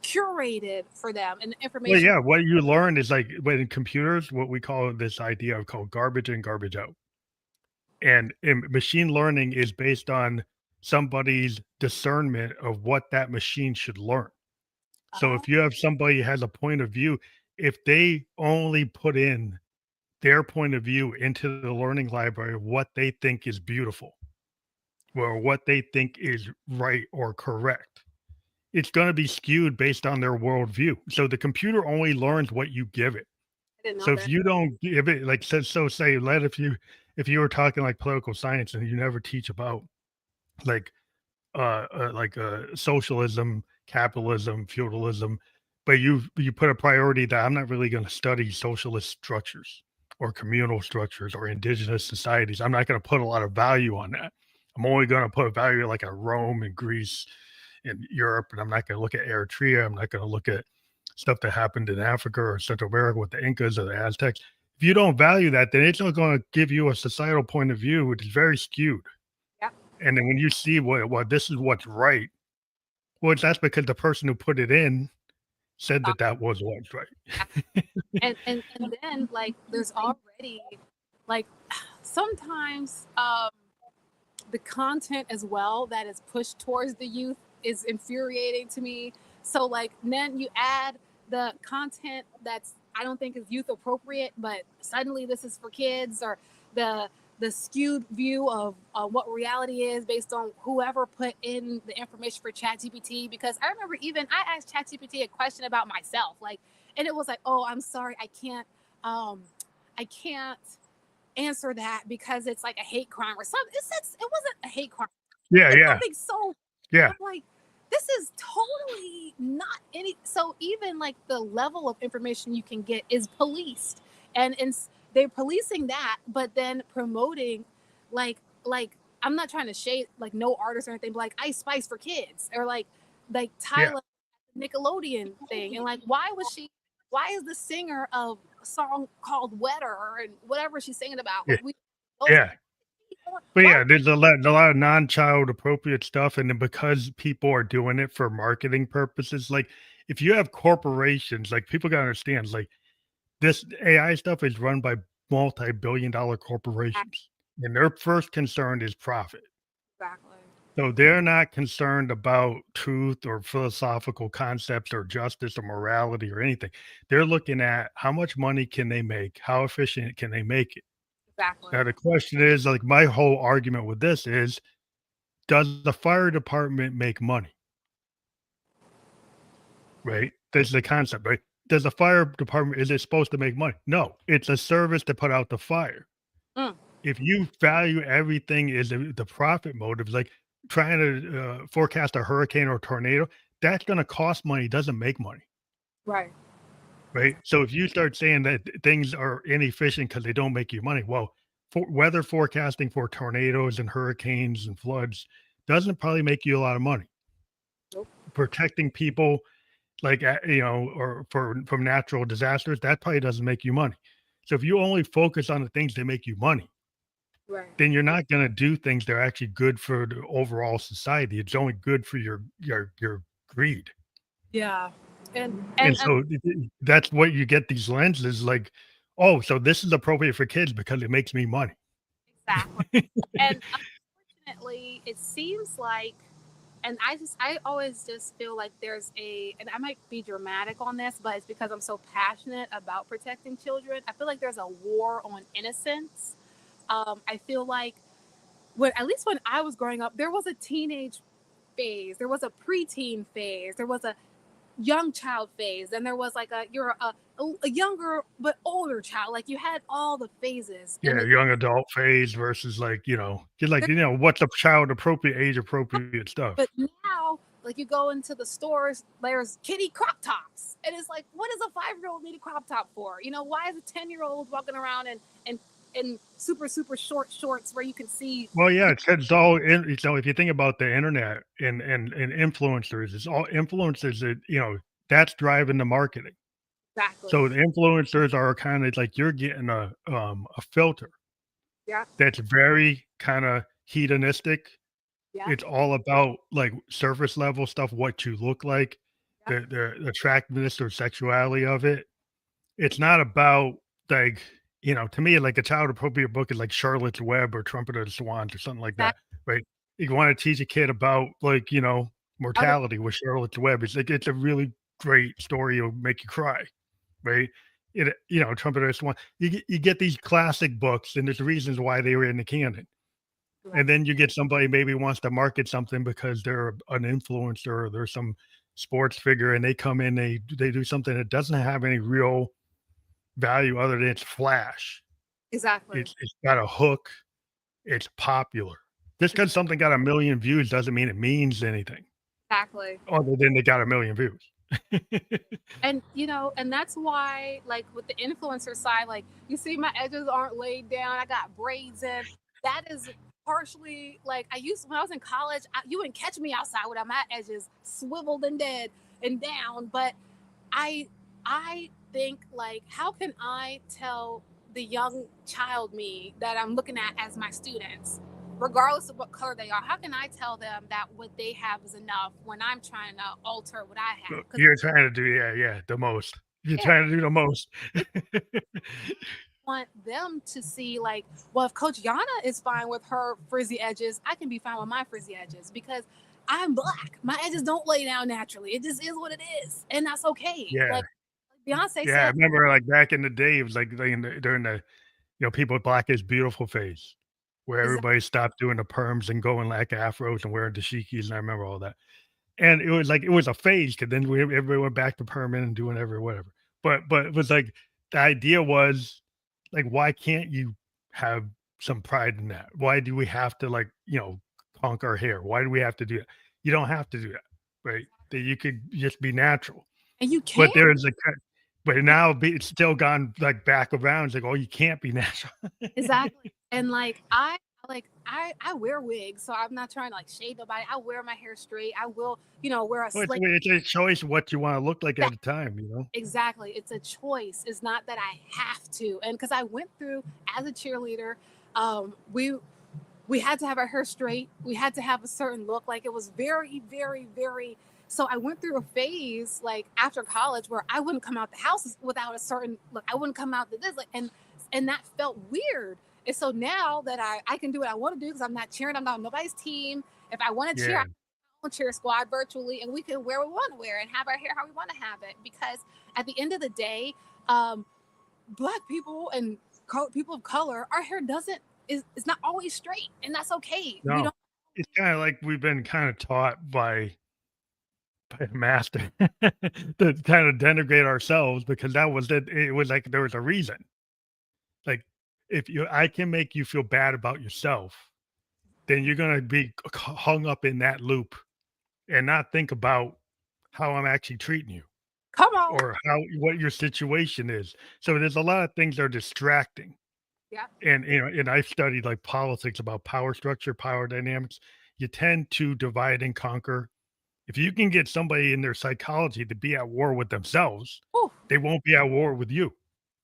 Speaker 2: curated for them and the
Speaker 1: Well,
Speaker 2: information.
Speaker 1: yeah, what you learn is, like, when in computers, what we call this idea of called garbage in, garbage out. And machine learning is based on somebody's discernment of what that machine should learn. So
Speaker 2: Oh,
Speaker 1: if you have somebody who has a point of view, if they only put in their point of view into the learning library of what they think is beautiful or what they think is right or correct, it's going to be skewed based on their worldview. So the computer only learns what you give it.
Speaker 2: I didn't know
Speaker 1: So if
Speaker 2: that.
Speaker 1: you don't give it, like, so say, let if you were talking like political science and you never teach about like socialism, capitalism, feudalism, but you put a priority that I'm not really going to study socialist structures or communal structures or indigenous societies. I'm not going to put a lot of value on that. I'm only going to put value like at Rome and Greece and Europe, and I'm not going to look at Eritrea. I'm not going to look at stuff that happened in Africa or Central America with the Incas or the Aztecs. If you don't value that, then it's not going to give you a societal point of view, which is very skewed.
Speaker 2: Yep.
Speaker 1: And then when you see what this is what's right, well, that's because the person who put it in said that that was what's right.
Speaker 2: And then like there's already like sometimes the content as well that is pushed towards the youth is infuriating to me. So like then you add the content that's I don't think is youth appropriate, but suddenly this is for kids or the the skewed view of what reality is based on whoever put in the information for ChatGPT. Because I remember even I asked ChatGPT a question about myself, like, and it was like, "Oh, I'm sorry, um, I can't answer that because it's like a hate crime or something." It wasn't a hate crime.
Speaker 1: Yeah,
Speaker 2: It's
Speaker 1: yeah,
Speaker 2: something so
Speaker 1: yeah,
Speaker 2: I'm like, this is totally not any. So even like the level of information you can get is policed, and they're policing that, but then promoting like I'm not trying to shade like no artists or anything, but like Ice Spice for kids or like
Speaker 1: yeah,
Speaker 2: Tyler Nickelodeon thing, and like why was she? Why is the singer of a song called Wetter and whatever she's singing about?
Speaker 1: yeah,
Speaker 2: Like we those
Speaker 1: yeah. But
Speaker 2: why
Speaker 1: yeah, there's a lot of non-child appropriate stuff, and then because people are doing it for marketing purposes, like if you have corporations, like people gotta understand, like this AI stuff is run by multi-billion dollar corporations, and their first concern is profit.
Speaker 2: exactly
Speaker 1: So they're not concerned about truth or philosophical concepts or justice or morality or anything. They're looking at how much money can they make? How efficient can they make it?
Speaker 2: exactly
Speaker 1: Now the question is, like, my whole argument with this is, does the fire department make money? Right? That's the concept, right? Does the fire department is it supposed to make money? No, it's a service to put out the fire.
Speaker 2: mm,
Speaker 1: If you value everything is the profit motive, like trying to forecast a hurricane or tornado, that's going to cost money, doesn't make money.
Speaker 2: Right.
Speaker 1: Right. So if you start saying that things are inefficient because they don't make you money, well, for weather forecasting for tornadoes and hurricanes and floods doesn't probably make you a lot of money.
Speaker 2: Nope.
Speaker 1: Protecting people like or from natural disasters, that probably doesn't make you money. So if you only focus on the things that make you money,
Speaker 2: Right.
Speaker 1: then you're not going to do things that are actually good for the overall society. It's only good for your greed.
Speaker 2: Yeah.
Speaker 1: And
Speaker 2: And
Speaker 1: so that's what you get these lenses like, oh, so this is appropriate for kids because it makes me money.
Speaker 2: exactly. And unfortunately, it seems like, and I always just feel like there's and I might be dramatic on this, but it's because I'm so passionate about protecting children. I feel like there's a war on innocence. I feel like at least when I was growing up, there was a teenage phase, there was a preteen phase, there was a young child phase, and there was like a younger but older child. Like you had all the phases, and
Speaker 1: Yeah, young adult phase versus like, just like, what's a child appropriate, age appropriate stuff.
Speaker 2: but now, like you go into the stores, there's kitty crop tops, and it's like, what does a 5-year-old need a crop top for? Why is a 10-year-old walking around in super short shorts where you can see
Speaker 1: Well, yeah, it's all in, if you think about the internet and influencers, it's all influencers that, that's driving the marketing.
Speaker 2: exactly?
Speaker 1: So the influencers are kind of like you're getting a filter
Speaker 2: Yeah,
Speaker 1: that's very kind of hedonistic.
Speaker 2: yeah,
Speaker 1: It's all about like surface level stuff, what you look like,
Speaker 2: yeah,
Speaker 1: the attractiveness or sexuality of it. It's not about like, to me, like a child appropriate book is like Charlotte's Web or Trumpet of the Swans or something like that,
Speaker 2: exactly.
Speaker 1: right? You want to teach a kid about like,
Speaker 2: Other
Speaker 1: mortality with Charlotte's Web. It's like it's a really great story. It'll make you cry, right? Trumpet of the Swan. You get these classic books, and there's reasons why they were in the canon.
Speaker 2: right,
Speaker 1: And then you get somebody maybe wants to market something because they're an influencer or they're some sports figure, and they come in, they do something that doesn't have any real value other than it's flash.
Speaker 2: exactly,
Speaker 1: It's got a hook. It's popular. Just because something got a million views doesn't mean it means anything
Speaker 2: exactly.
Speaker 1: other than they got a million views.
Speaker 2: And and that's why, like with the influencer side, like you see my edges aren't laid down, I got braids in. That is partially like I used when I was in college. You wouldn't catch me outside without my edges swiveled and dead and down. But I I think, like, how can I tell the young child me that I'm looking at as my students, regardless of what color they are? How can I tell them that what they have is enough when I'm trying to alter what I have? Because
Speaker 1: You're trying to do, yeah, the most. You're
Speaker 2: yeah,
Speaker 1: trying to do the most.
Speaker 2: want them to see, like, well, if Coach Yana is fine with her frizzy edges, I can be fine with my frizzy edges because I'm black. My edges don't lay down naturally. It just is what it is, and that's okay.
Speaker 1: Yeah,
Speaker 2: Like Beyonce
Speaker 1: yeah. I
Speaker 2: said,
Speaker 1: remember like back in the day, it was like during the people with black is beautiful phase, where
Speaker 2: exactly,
Speaker 1: everybody stopped doing the perms and going like afros and wearing dashikis, and I remember all that. And it was a phase because then everybody went back to permanent and doing every whatever. But it was like the idea was like, why can't you have some pride in that? Why do we have to like, conk our hair? Why do we have to do that? You don't have to do that, right? That you could just be natural.
Speaker 2: and you
Speaker 1: But
Speaker 2: can't
Speaker 1: there's a but now it's still gone like back around. It's like, oh, you can't be natural.
Speaker 2: exactly. And I wear wigs, so I'm not trying to like shade nobody. I wear my hair straight. I will, wear a
Speaker 1: Well,
Speaker 2: slick.
Speaker 1: it's a choice what you want to look like at the time.
Speaker 2: Exactly. It's a choice. It's not that I have to. And because I went through as a cheerleader, we had to have our hair straight. We had to have a certain look. Like it was very, very, very. So I went through a phase like after college where I wouldn't come out the house without a certain look. I wouldn't come out to this, like, and that felt weird. And so now that I can do what I want to do because I'm not cheering, I'm not on nobody's team. If I want to cheer,
Speaker 1: Yeah.
Speaker 2: cheer squad virtually, and we can wear what we want to wear and have our hair how we want to have it, because at the end of the day, um, black people and people of color, our hair doesn't is not always straight, and that's okay. We
Speaker 1: No.
Speaker 2: don't.
Speaker 1: It's kinda like we've been kinda taught by a master to kinda denigrate ourselves because that was it was like there was a reason. Like, if you I can make you feel bad about yourself, then you're gonna be hung up in that loop and not think about how I'm actually treating you
Speaker 2: Come on.
Speaker 1: or how what your situation is. So there's a lot of things that are distracting.
Speaker 2: Yeah.
Speaker 1: And and I studied like politics about power structure, power dynamics. You tend to divide and conquer. If you can get somebody in their psychology to be at war with themselves,
Speaker 2: Ooh,
Speaker 1: they won't be at war with you.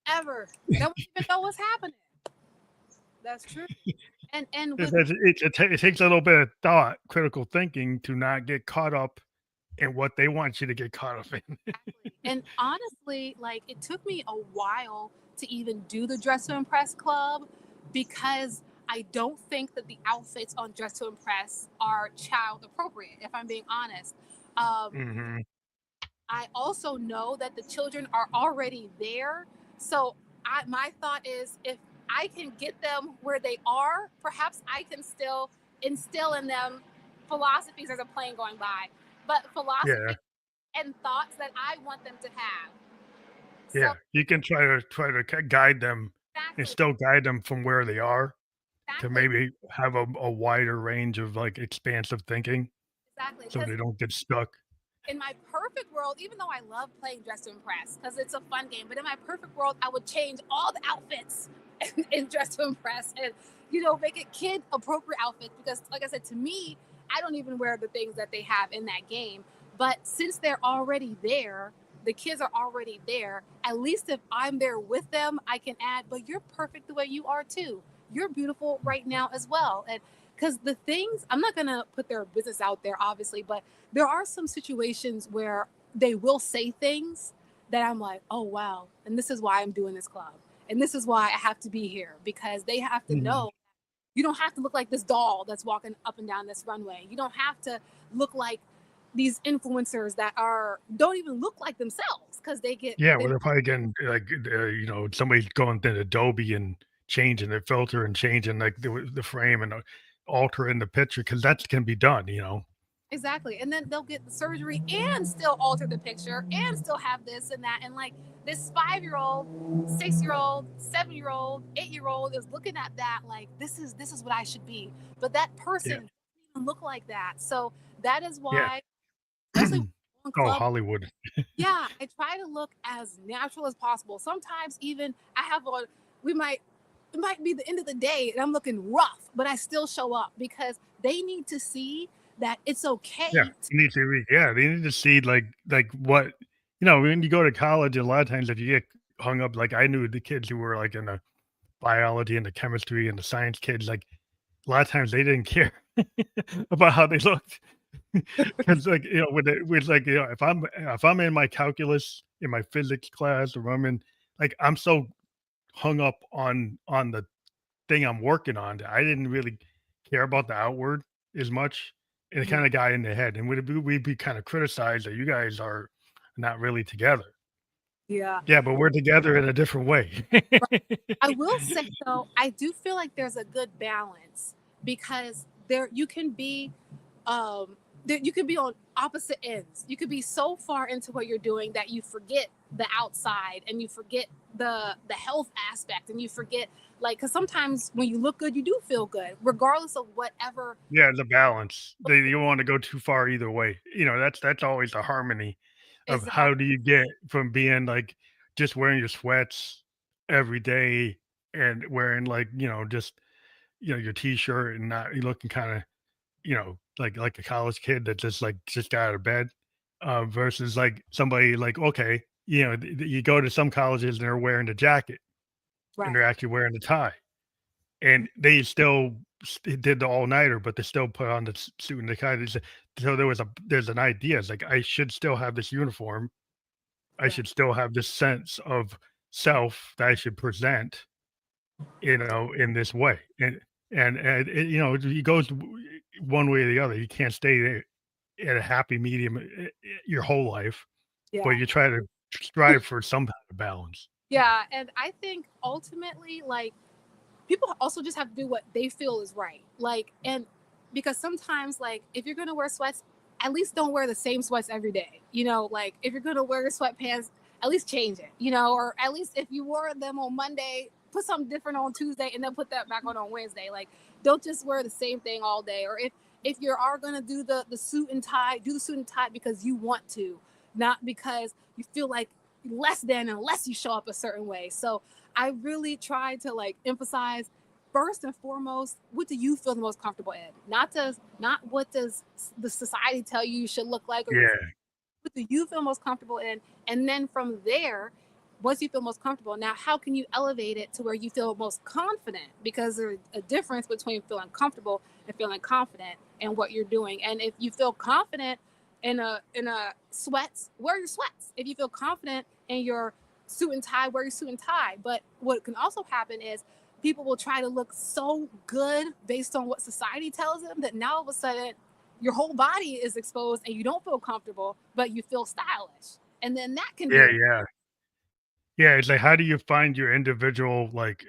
Speaker 2: ever. They won't even know what's happening. That's true. And with
Speaker 1: It takes a little bit of thought, critical thinking to not get caught up in what they want you to get caught up in.
Speaker 2: exactly. And honestly, like it took me a while to even do the Dress to Impress club because I don't think that the outfits on Dress to Impress are child appropriate, if I'm being honest. Um,
Speaker 1: Mhm.
Speaker 2: I also know that the children are already there. So my thought is if I can get them where they are, perhaps I can still instill in them philosophies. There's a plane going by, but
Speaker 1: Yeah,
Speaker 2: philosophies and thoughts that I want them to have. So
Speaker 1: yeah. You can try to guide them and
Speaker 2: exactly,
Speaker 1: still guide them from where they are to
Speaker 2: exactly,
Speaker 1: maybe have a wider range of, like, expansive thinking
Speaker 2: exactly.
Speaker 1: so
Speaker 2: Because
Speaker 1: they don't get stuck.
Speaker 2: in my perfect world, even though I love playing Dress to Impress because it's a fun game, but in my perfect world, I would change all the outfits in Dress to Impress and make it kid appropriate outfits because, like I said, to me, I don't even wear the things that they have in that game. But since they're already there, the kids are already there. At least if I'm there with them, I can add. But you're perfect the way you are too. You're beautiful right now as well. And because the things, I'm not gonna put their business out there, obviously, but there are some situations where they will say things that I'm like, oh wow, and this is why I'm doing this club, and this is why I have to be here because they have to
Speaker 1: Mhm.
Speaker 2: know you don't have to look like this doll that's walking up and down this runway. You don't have to look like these influencers that are don't even look like themselves because
Speaker 1: Yeah,
Speaker 2: they
Speaker 1: well, they're probably getting, like, somebody's going to Adobe and changing the filter and changing, like, the frame and, altering the picture because that can be done, you know?
Speaker 2: exactly. And then they'll get the surgery and still alter the picture and still have this and that. And like this 5 year old, 6 year old, 7 year old, 8 year old is looking at that like this is what I should be. But that
Speaker 1: Yeah,
Speaker 2: person doesn't even look like that. So that is
Speaker 1: yeah.
Speaker 2: why, especially on
Speaker 1: Oh,
Speaker 2: club,
Speaker 1: Hollywood.
Speaker 2: yeah, I try to look as natural as possible. Sometimes even I have on we might it might be the end of the day and I'm looking rough, but I still show up because they need to see that it's
Speaker 1: Yeah,
Speaker 2: okay.
Speaker 1: you need to yeah, they need to see, like, what when you go to college, a lot of times if you get hung up like, I knew the kids who were, like, in the biology and the chemistry and the science kids, like, a lot of times they didn't care about how they looked. 'Cause, like, with, like, if I'm in my calculus, in my physics class, or I'm in I'm so hung up on the thing I'm working on that I didn't really care about the outward as much, and it
Speaker 2: Mhm.
Speaker 1: kinda got in the head, and we'd be kinda criticized that you guys are not really together.
Speaker 2: Yeah.
Speaker 1: Yeah, but we're together in a different way.
Speaker 2: I will say though, I do feel like there's a good balance because there you can be you could be on opposite ends. You could be so far into what you're doing that you forget the outside and you forget the health aspect and you forget like cuz sometimes when you look good you do feel good regardless of whatever.
Speaker 1: Yeah, the balance. You don't wanna go too far either way. That's always the harmony of how
Speaker 2: Exactly.
Speaker 1: do you get from being, like, just wearing your sweats every day and wearing, like, just, your T-shirt and not you looking kinda, like a college kid that just got out of bed, versus, like, somebody like, okay, you go to some colleges and they're wearing a jacket and they're
Speaker 2: Right.
Speaker 1: actually wearing a tie. And they still did the all-nighter, but they still put on the suit and the tie. So there's an idea. It's like, I should still have this uniform. I
Speaker 2: Right.
Speaker 1: should still have this sense of self that I should present, in this way. And it goes one way or the other. You can't stay there at a happy medium your whole life, but
Speaker 2: Yeah.
Speaker 1: you try to strive for some kind of balance.
Speaker 2: Yeah, and I think ultimately like people also just have to do what they feel is right. Like, and because sometimes, like, if you're gonna wear sweats, at least don't wear the same sweats every day. Like if you're gonna wear sweatpants, at least change it. Or at least if you wore them on Monday, put something different on Tuesday, and then put that back on Wednesday. Like, Don't just wear the same thing all day. Or if you are going to do the suit and tie, do the suit and tie because you want to, not because you feel like less than unless you show up a certain way. So I really try to like emphasize first and foremost, what do you feel the most comfortable in? Not what does the society tell you should look like, or
Speaker 1: Yeah.
Speaker 2: what do you feel most comfortable in? And then from there, once you feel most comfortable, now how can you elevate it to where you feel most confident? Because there's a difference between feeling comfortable and feeling confident in what you're doing. And if you feel confident in a sweats, wear your sweats. If you feel confident in your suit and tie, wear your suit and tie. But what can also happen is people will try to look so good based on what society tells them that now all of a sudden your whole body is exposed and you don't feel comfortable, but you feel stylish. And then that can
Speaker 1: Yeah,
Speaker 2: be
Speaker 1: yeah. Yeah, it's like, how do you find your individual, like,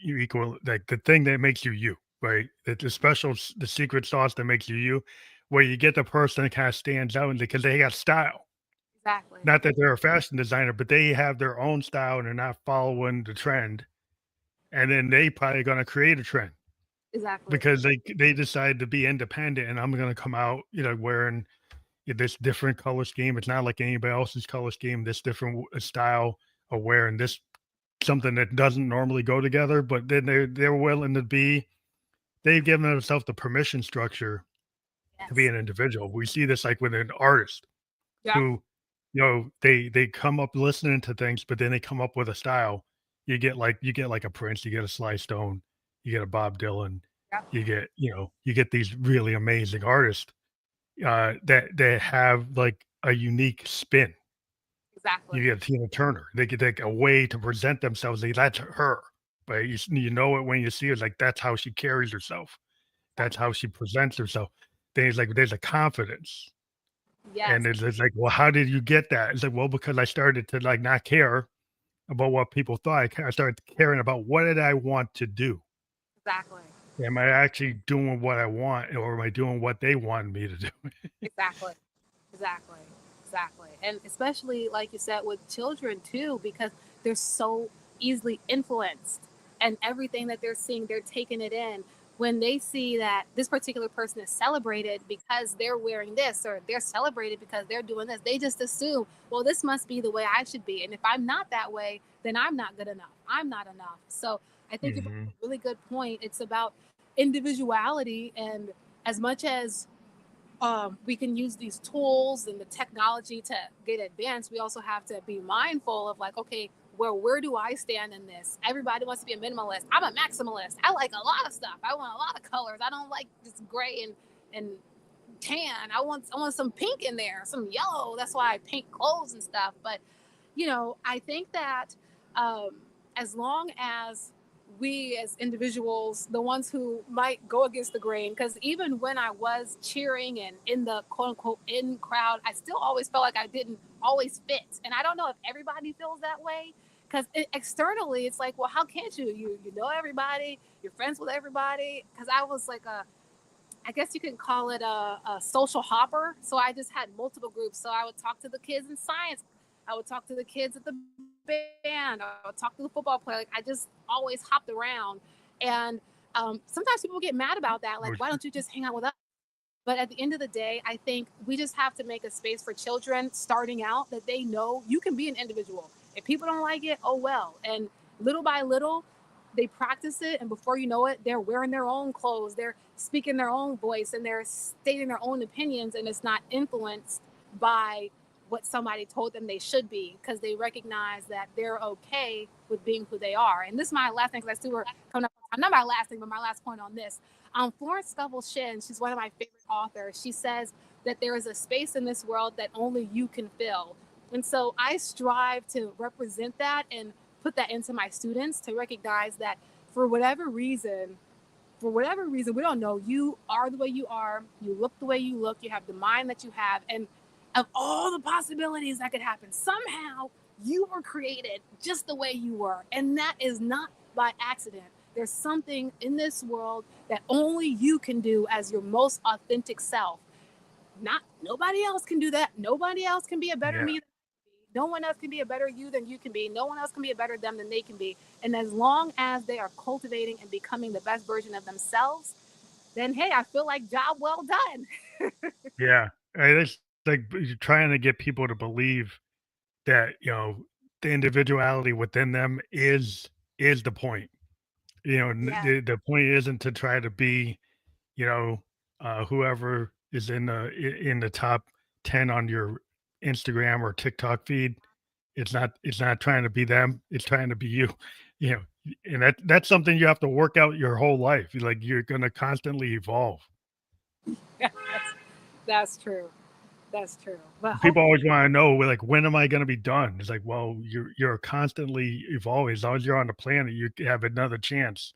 Speaker 1: you equal, like, the thing that makes you you, right? The special, the secret sauce that makes you you, where you get the person that kind of stands out because they got style.
Speaker 2: exactly,
Speaker 1: Not that they're a fashion designer, but they have their own style and they're not following the trend. And then they probably gonna create a trend
Speaker 2: exactly,
Speaker 1: because they decide to be independent. And I'm gonna come out, wearing this different color scheme. It's not like anybody else's color scheme. This different style of wearing this something that doesn't normally go together, but then they're willing to be. They've given themselves the permission structure to be
Speaker 2: yes,
Speaker 1: an individual. We see this like with an artist
Speaker 2: yeah,
Speaker 1: who, they come up listening to things, but then they come up with a style. You get like a Prince, you get a Sly Stone, you get a Bob Dylan,
Speaker 2: yeah,
Speaker 1: you get these really amazing artists that have like a unique spin.
Speaker 2: exactly,
Speaker 1: You get Tina Turner. They get like a way to present themselves. Like, that's her, but you know it when you see it. Like, that's how she carries herself. That's
Speaker 2: exactly,
Speaker 1: how she presents herself. There's a confidence, and
Speaker 2: yes,
Speaker 1: it's like, well, how did you get that? It's like, well, because I started to like not care about what people thought. I started caring about what did I want to do.
Speaker 2: exactly,
Speaker 1: Am I actually doing what I want, or am I doing what they wanted me to do?
Speaker 2: exactly. Exactly. Exactly. And especially like you said with children too, because they're so easily influenced and everything that they're seeing, they're taking it in. When they see that this particular person is celebrated because they're wearing this, or they're celebrated because they're doing this, they just assume, well, this must be the way I should be. And if I'm not that way, then I'm not good enough. I'm not enough. So I think you brought up
Speaker 1: Hmm.
Speaker 2: a really good point. It's about individuality. And as much as we can use these tools and the technology to get advanced, we also have to be mindful of like, okay, where do I stand in this? Everybody wants to be a minimalist. I'm a maximalist. I like a lot of stuff. I want a lot of colors. I don't like just gray and tan. I want some pink in there, some yellow. That's why I paint clothes and stuff. But I think that um, as long as we as individuals, the ones who might go against the grain, because even when I was cheering and in the quote unquote in crowd, I still always felt like I didn't always fit. And I don't know if everybody feels that way. Because externally, it's like, well, how can't you? You know everybody, you're friends with everybody. Because I was like I guess you can call it a social hopper. So I just had multiple groups. So I would talk to the kids in science. I would talk to the kids at the band. I would talk to the football player. Like I just always hopped around. And sometimes people get mad about that. Like, why don't you just hang out with us? But at the end of the day, I think we just have to make a space for children starting out that they know you can be an individual. If people don't like it, oh well. And little by little, they practice it. And before you know it, they're wearing their own clothes, they're speaking their own voice, and they're stating their own opinions. And it's not influenced by what somebody told them they should be, because they recognize that they're okay with being who they are. And this is my last thing, because I see we're coming up. Not my last thing, but my last point on this. Florence Scovel Shinn, she's one of my favorite authors. She says that there is a space in this world that only you can fill. And so I strive to represent that and put that into my students, to recognize that for whatever reason, we don't know, you are the way you are, you look the way you look, you have the mind that you have, and of all the possibilities that could happen, somehow you were created just the way you were. And that is not by accident. There's something in this world that only you can do as your most authentic self. Not nobody else can do that. Nobody else can be a better
Speaker 1: Yeah.
Speaker 2: me. No one else can be a better you than you can be. No one else can be a better them than they can be. And as long as they are cultivating and becoming the best version of themselves, then hey, I feel like job well done.
Speaker 1: Yeah. It's like you're trying to get people to believe that, the individuality within them is the point.
Speaker 2: Yeah.
Speaker 1: The point isn't to try to be, you know, whoever is in the top 10 on your Instagram or TikTok feed. It's not trying to be them. It's trying to be you. You know, and that's something you have to work out your whole life. Like you're gonna constantly evolve.
Speaker 2: That's true. That's true. But
Speaker 1: People
Speaker 2: hopefully,
Speaker 1: always want to know, well, like, when am I gonna be done? It's like, well, you're constantly evolving. As long as you're on the planet, you have another chance.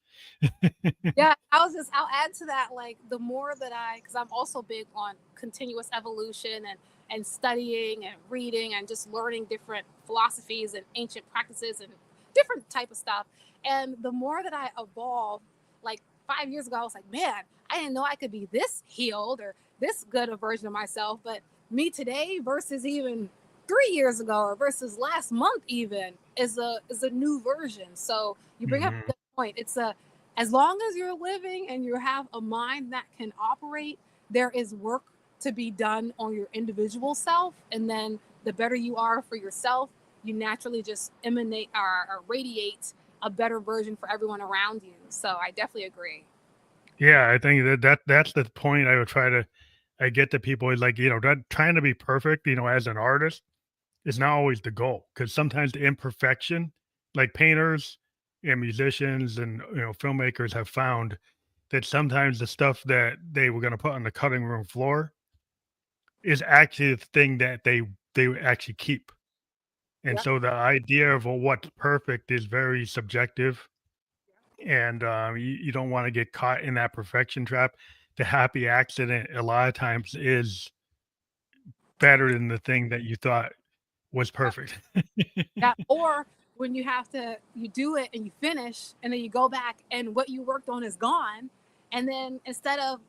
Speaker 2: yeah, I'll add to that, like the more that because I'm also big on continuous evolution and studying and reading and just learning different philosophies and ancient practices and different type of stuff. And the more that I evolve, like 5 years ago, I was like, man, I didn't know I could be this healed or this good a version of myself. But me today versus even 3 years ago or versus last month even is a new version. So you bring up
Speaker 1: Mhm.
Speaker 2: a good point. It's a as long as you're living and you have a mind that can operate, there is work to be done on your individual self. And then the better you are for yourself, you naturally just emanate or radiate a better version for everyone around you. So I definitely agree.
Speaker 1: Yeah, I think that's the point I get to people is like, not trying to be perfect, as an artist is not always the goal. Because sometimes the imperfection, like painters and musicians and filmmakers have found that sometimes the stuff that they were gonna put on the cutting room floor is actually the thing that they actually keep. And
Speaker 2: Yep.
Speaker 1: so the idea of, well, what's perfect is very subjective, and you don't want to get caught in that perfection trap. The happy accident a lot of times is better than the thing that you thought was
Speaker 2: Yep.
Speaker 1: perfect.
Speaker 2: Yeah. Or when you do it and you finish, and then you go back and what you worked on is gone. And then instead of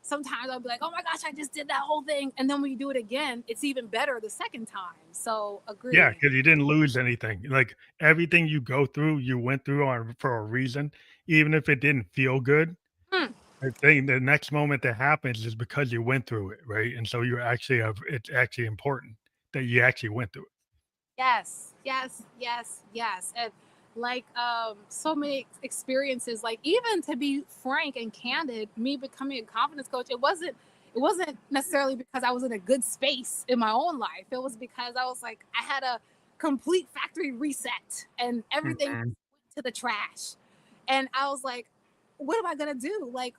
Speaker 2: sometimes I'll be like, oh my gosh, I just did that whole thing. And then when you do it again, it's even better the second time. So
Speaker 1: Yeah,
Speaker 2: agree.
Speaker 1: because you didn't lose anything. Like everything you go through, you went through on for a reason, even if it didn't feel good.
Speaker 2: Hmm.
Speaker 1: I think the next moment that happens is because you went through it, right? And so you actually have it's actually important that you actually went through it.
Speaker 2: Yes, yes, yes, yes. And like so many experiences, like even to be frank and candid, me becoming a confidence coach, it wasn't necessarily because I was in a good space in my own life. It was because I was like I had a complete factory reset and everything
Speaker 1: Mhm.
Speaker 2: went to the trash. And I was like, what am I gonna do? Like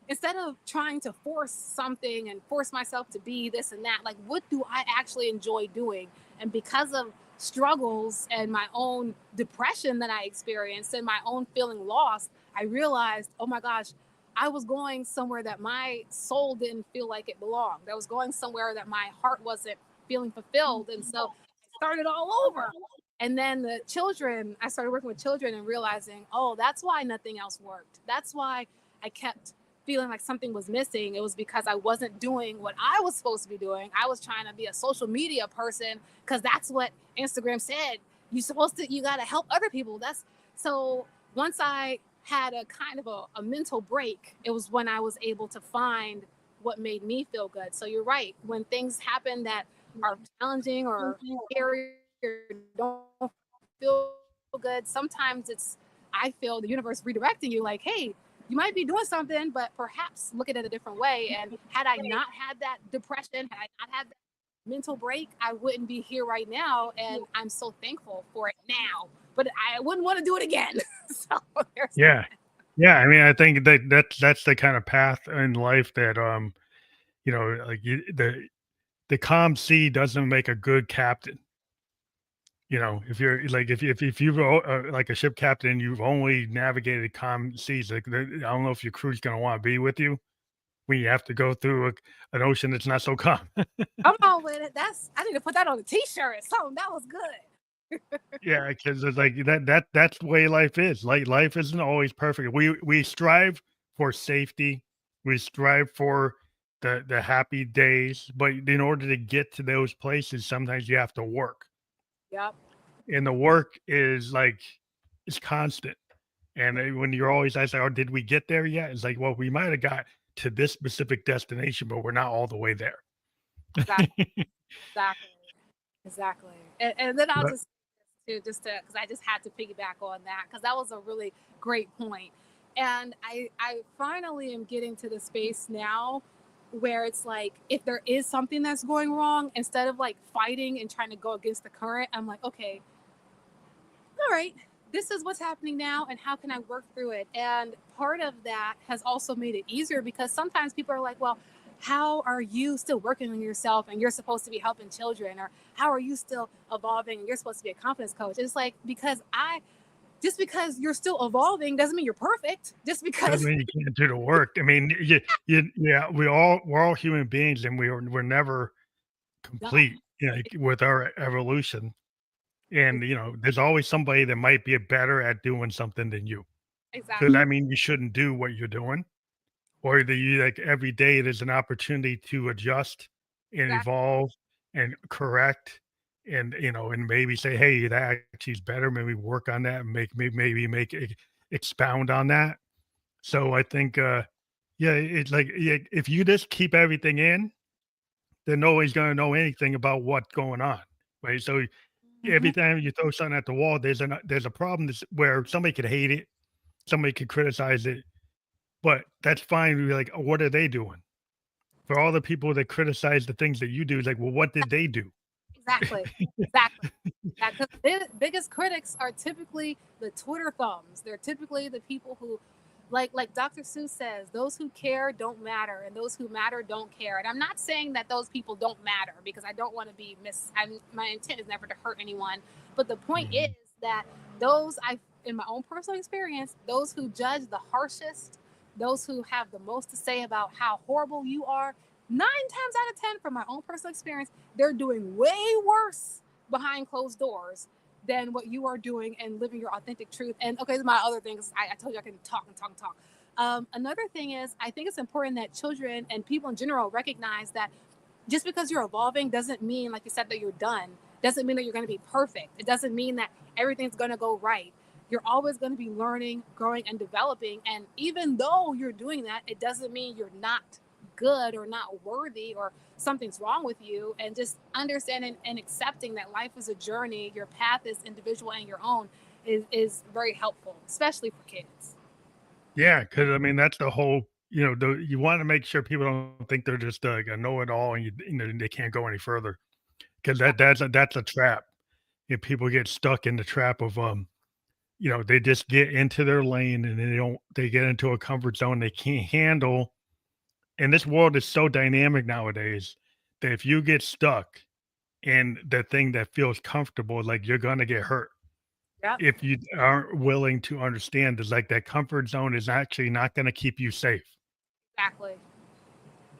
Speaker 2: instead of trying to force something and force myself to be this and that, like what do I actually enjoy doing? And because of struggles and my own depression that I experienced and my own feeling lost, I realized, oh my gosh, I was going somewhere that my soul didn't feel like it belonged. I was going somewhere that my heart wasn't feeling fulfilled. And so I started all over. And then I started working with children and realizing, oh, that's why nothing else worked. That's why I kept feeling like something was missing. It was because I wasn't doing what I was supposed to be doing. I was trying to be a social media person because that's what Instagram said. You got to help other people. That's so once I had a kind of a mental break, it was when I was able to find what made me feel good. So you're right. When things happen that are challenging or scary or don't feel good, sometimes I feel the universe redirecting you like, hey, you might be doing something, but perhaps look at it a different way. And had I not had that depression, had I not had that mental break, I wouldn't be here right now. And I'm so thankful for it now. But I wouldn't want to do it again. So there's that.
Speaker 1: Yeah. Yeah, I mean, I think that's the kind of path in life that, like, the calm sea doesn't make a good captain. If you're like, if you've like a ship captain, you've only navigated calm seas. Like, I don't know if your crew's gonna want to be with you when you have to go through an ocean that's not so calm.
Speaker 2: I'm on with it. I need to put that on a t-shirt or something. That was good.
Speaker 1: Yeah, because it's like that's the way life is. Like life isn't always perfect. We strive for safety. We strive for the happy days, but in order to get to those places, sometimes you have to work.
Speaker 2: Yep.
Speaker 1: and the work is like it's constant. And when you're always asking, "Oh, did we get there yet?" It's like, well, we might have got to this specific destination, but we're not all the way there.
Speaker 2: Exactly. Exactly. Exactly. And then I'll
Speaker 1: But
Speaker 2: just just to because I just had to piggyback on that because that was a really great point. And I finally am getting to the space now where it's like if there is something that's going wrong, instead of like fighting and trying to go against the current, I'm like, okay, all right, this is what's happening now and how can I work through it? And part of that has also made it easier because sometimes people are like, well, how are you still working on yourself and you're supposed to be helping children? Or how are you still evolving and you're supposed to be a confidence coach? It's like, just because you're still evolving doesn't mean you're perfect. Just
Speaker 1: doesn't
Speaker 2: because,
Speaker 1: mean you can't do the work. I mean, yeah, we're all human beings, and we're never
Speaker 2: no,
Speaker 1: complete, with our evolution. And there's always somebody that might be better at doing something than you. Does
Speaker 2: exactly,
Speaker 1: that mean you shouldn't do what you're doing? Or that you like every day there's an opportunity to adjust and
Speaker 2: exactly,
Speaker 1: evolve and correct and maybe say, hey, that actually is better. Maybe work on that and maybe make it expound on that. So I think yeah, it's like if you just keep everything in, then nobody's gonna know anything about what's going on. Right. So every
Speaker 2: hmm,
Speaker 1: time you throw something at the wall, there's a problem where somebody could hate it, somebody could criticize it, but that's fine. We're like, oh, what are they doing? For all the people that criticize the things that you do, it's like, well, what did they do?
Speaker 2: exactly, exactly. Yeah, because the biggest critics are typically the Twitter thumbs. They're typically the people who, like Dr. Seuss says, those who care don't matter, and those who matter don't care. And I'm not saying that those people don't matter because I don't want to be my intent is never to hurt anyone. But the point is
Speaker 1: Mhm.
Speaker 2: that in my own personal experience, those who judge the harshest, those who have the most to say about how horrible you are, 9 times out of 10, from my own personal experience, they're doing way worse behind closed doors than what you are doing and living your authentic truth. And okay, this is my other thing. I told you I can talk and talk and talk. Another thing is, I think it's important that children and people in general recognize that just because you're evolving doesn't mean, like you said, that you're done. Doesn't mean that you're going to be perfect. It doesn't mean that everything's going to go right. You're always going to be learning, growing, and developing. And even though you're doing that, it doesn't mean you're not good or not worthy or something's wrong with you. And just understanding and accepting that life is a journey, your path is individual and your own is very helpful, especially for kids.
Speaker 1: Yeah, because I mean that's the whole. You want to make sure people don't think they're just a know-it-all, and they can't go any further. Because that's a trap. If people get stuck in the trap of they just get into their lane and they get into a comfort zone they can't handle. And this world is so dynamic nowadays that if you get stuck in the thing that feels comfortable, like you're gonna get hurt
Speaker 2: Yep,
Speaker 1: if you aren't willing to understand is like that comfort zone is actually not gonna keep you safe.
Speaker 2: exactly.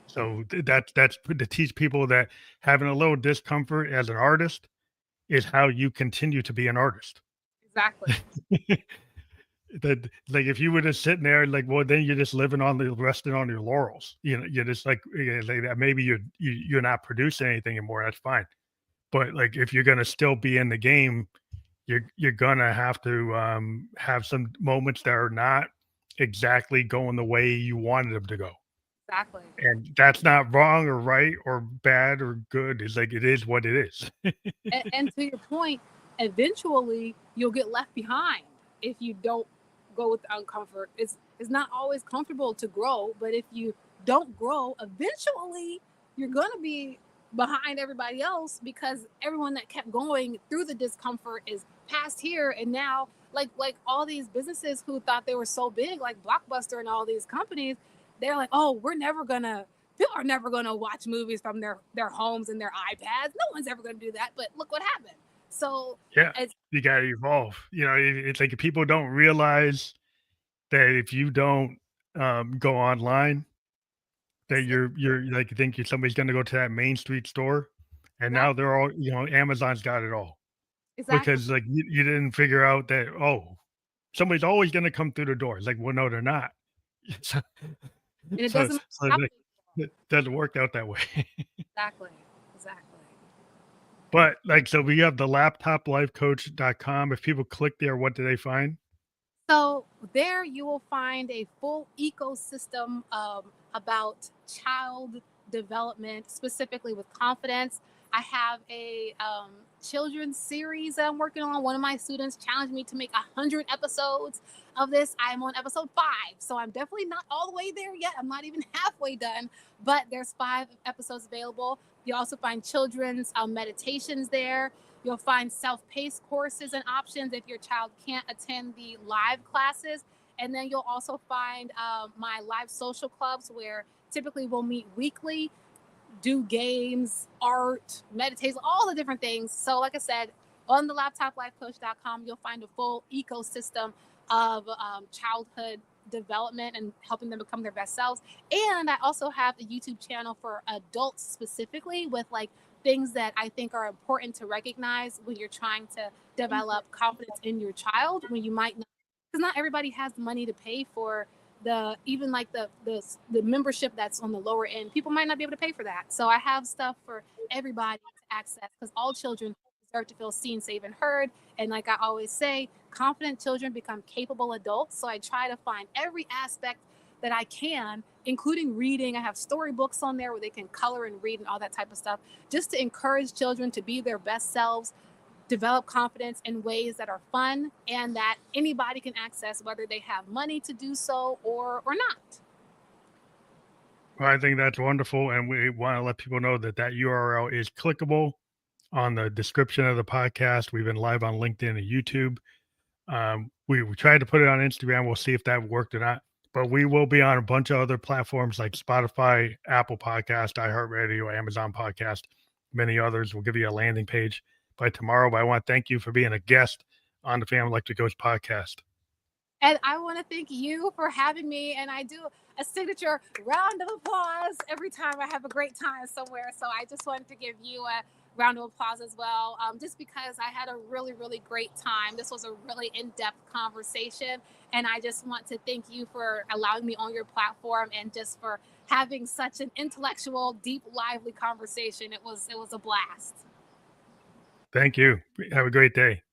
Speaker 1: So that's to teach people that having a little discomfort as an artist is how you continue to be an artist.
Speaker 2: Exactly.
Speaker 1: That like if you were just sitting there like, well, then you're just living on the resting on your laurels. You're just like that. Maybe you're not producing anything anymore. That's fine. But like if you're gonna still be in the game, you're gonna have to have some moments that are not exactly going the way you wanted them to go.
Speaker 2: Exactly.
Speaker 1: And that's not wrong or right or bad or good. It's like it is what it is.
Speaker 2: And to your point, eventually you'll get left behind if you don't go with the uncomfort. It's not always comfortable to grow, but if you don't grow, eventually you're gonna be behind everybody else because everyone that kept going through the discomfort is past here and now like all these businesses who thought they were so big like Blockbuster and all these companies, they're like, oh, we're never gonna people are never going to watch movies from their homes and their iPads. No one's ever going to do that. But look what happened. So
Speaker 1: Yeah,
Speaker 2: it's
Speaker 1: you gotta evolve. It's like people don't realize that if you don't go online, that you're like you think somebody's gonna go to that main street store, and
Speaker 2: yeah,
Speaker 1: now they're all Amazon's got it all
Speaker 2: exactly.
Speaker 1: because like you didn't figure out that somebody's always gonna come through the door. It's like well no they're not. so
Speaker 2: And it
Speaker 1: so,
Speaker 2: doesn't
Speaker 1: so
Speaker 2: matter
Speaker 1: like, it doesn't work out that way.
Speaker 2: exactly, exactly.
Speaker 1: But like, so we have the laptoplifecoach.com. If people click there, what do they find?
Speaker 2: So there you will find a full ecosystem about child development, specifically with confidence. I have a children's series that I'm working on. One of my students challenged me to make 100 episodes of this. I'm on episode 5, so I'm definitely not all the way there yet. I'm not even halfway done, but there's 5 episodes available. You also find children's meditations there. You'll find self-paced courses and options if your child can't attend the live classes. And then you'll also find my live social clubs where typically we'll meet weekly, do games, art, meditation, all the different things. So like I said, on the laptoplifecoach.com, you'll find a full ecosystem of childhood development and helping them become their best selves. And I also have a YouTube channel for adults specifically with like things that I think are important to recognize when you're trying to develop confidence in your child, when you might not, because not everybody has the money to pay for the even like the membership that's on the lower end. People might not be able to pay for that. So I have stuff for everybody to access because all children deserve to feel seen, safe, and heard. And like I always say, confident children become capable adults. So I try to find every aspect that I can, including reading. I have storybooks on there where they can color and read and all that type of stuff, just to encourage children to be their best selves, develop confidence in ways that are fun and that anybody can access, whether they have money to do so or not.
Speaker 1: Well, I think that's wonderful. And we want to let people know that that URL is clickable on the description of the podcast. We've been live on LinkedIn and YouTube. We tried to put it on Instagram. We'll see if that worked or not. But we will be on a bunch of other platforms like Spotify, Apple Podcast, iHeartRadio, Amazon Podcast, many others. We'll give you a landing page by tomorrow. But I want to thank you for being a guest on the Family Electric Coach podcast.
Speaker 2: And I want to thank you for having me. And I do a signature round of applause every time I have a great time somewhere. So I just wanted to give you a round of applause as well, just because I had a really, really great time. This was a really in-depth conversation. And I just want to thank you for allowing me on your platform and just for having such an intellectual, deep, lively conversation. It was a blast.
Speaker 1: Thank you. Have a great day.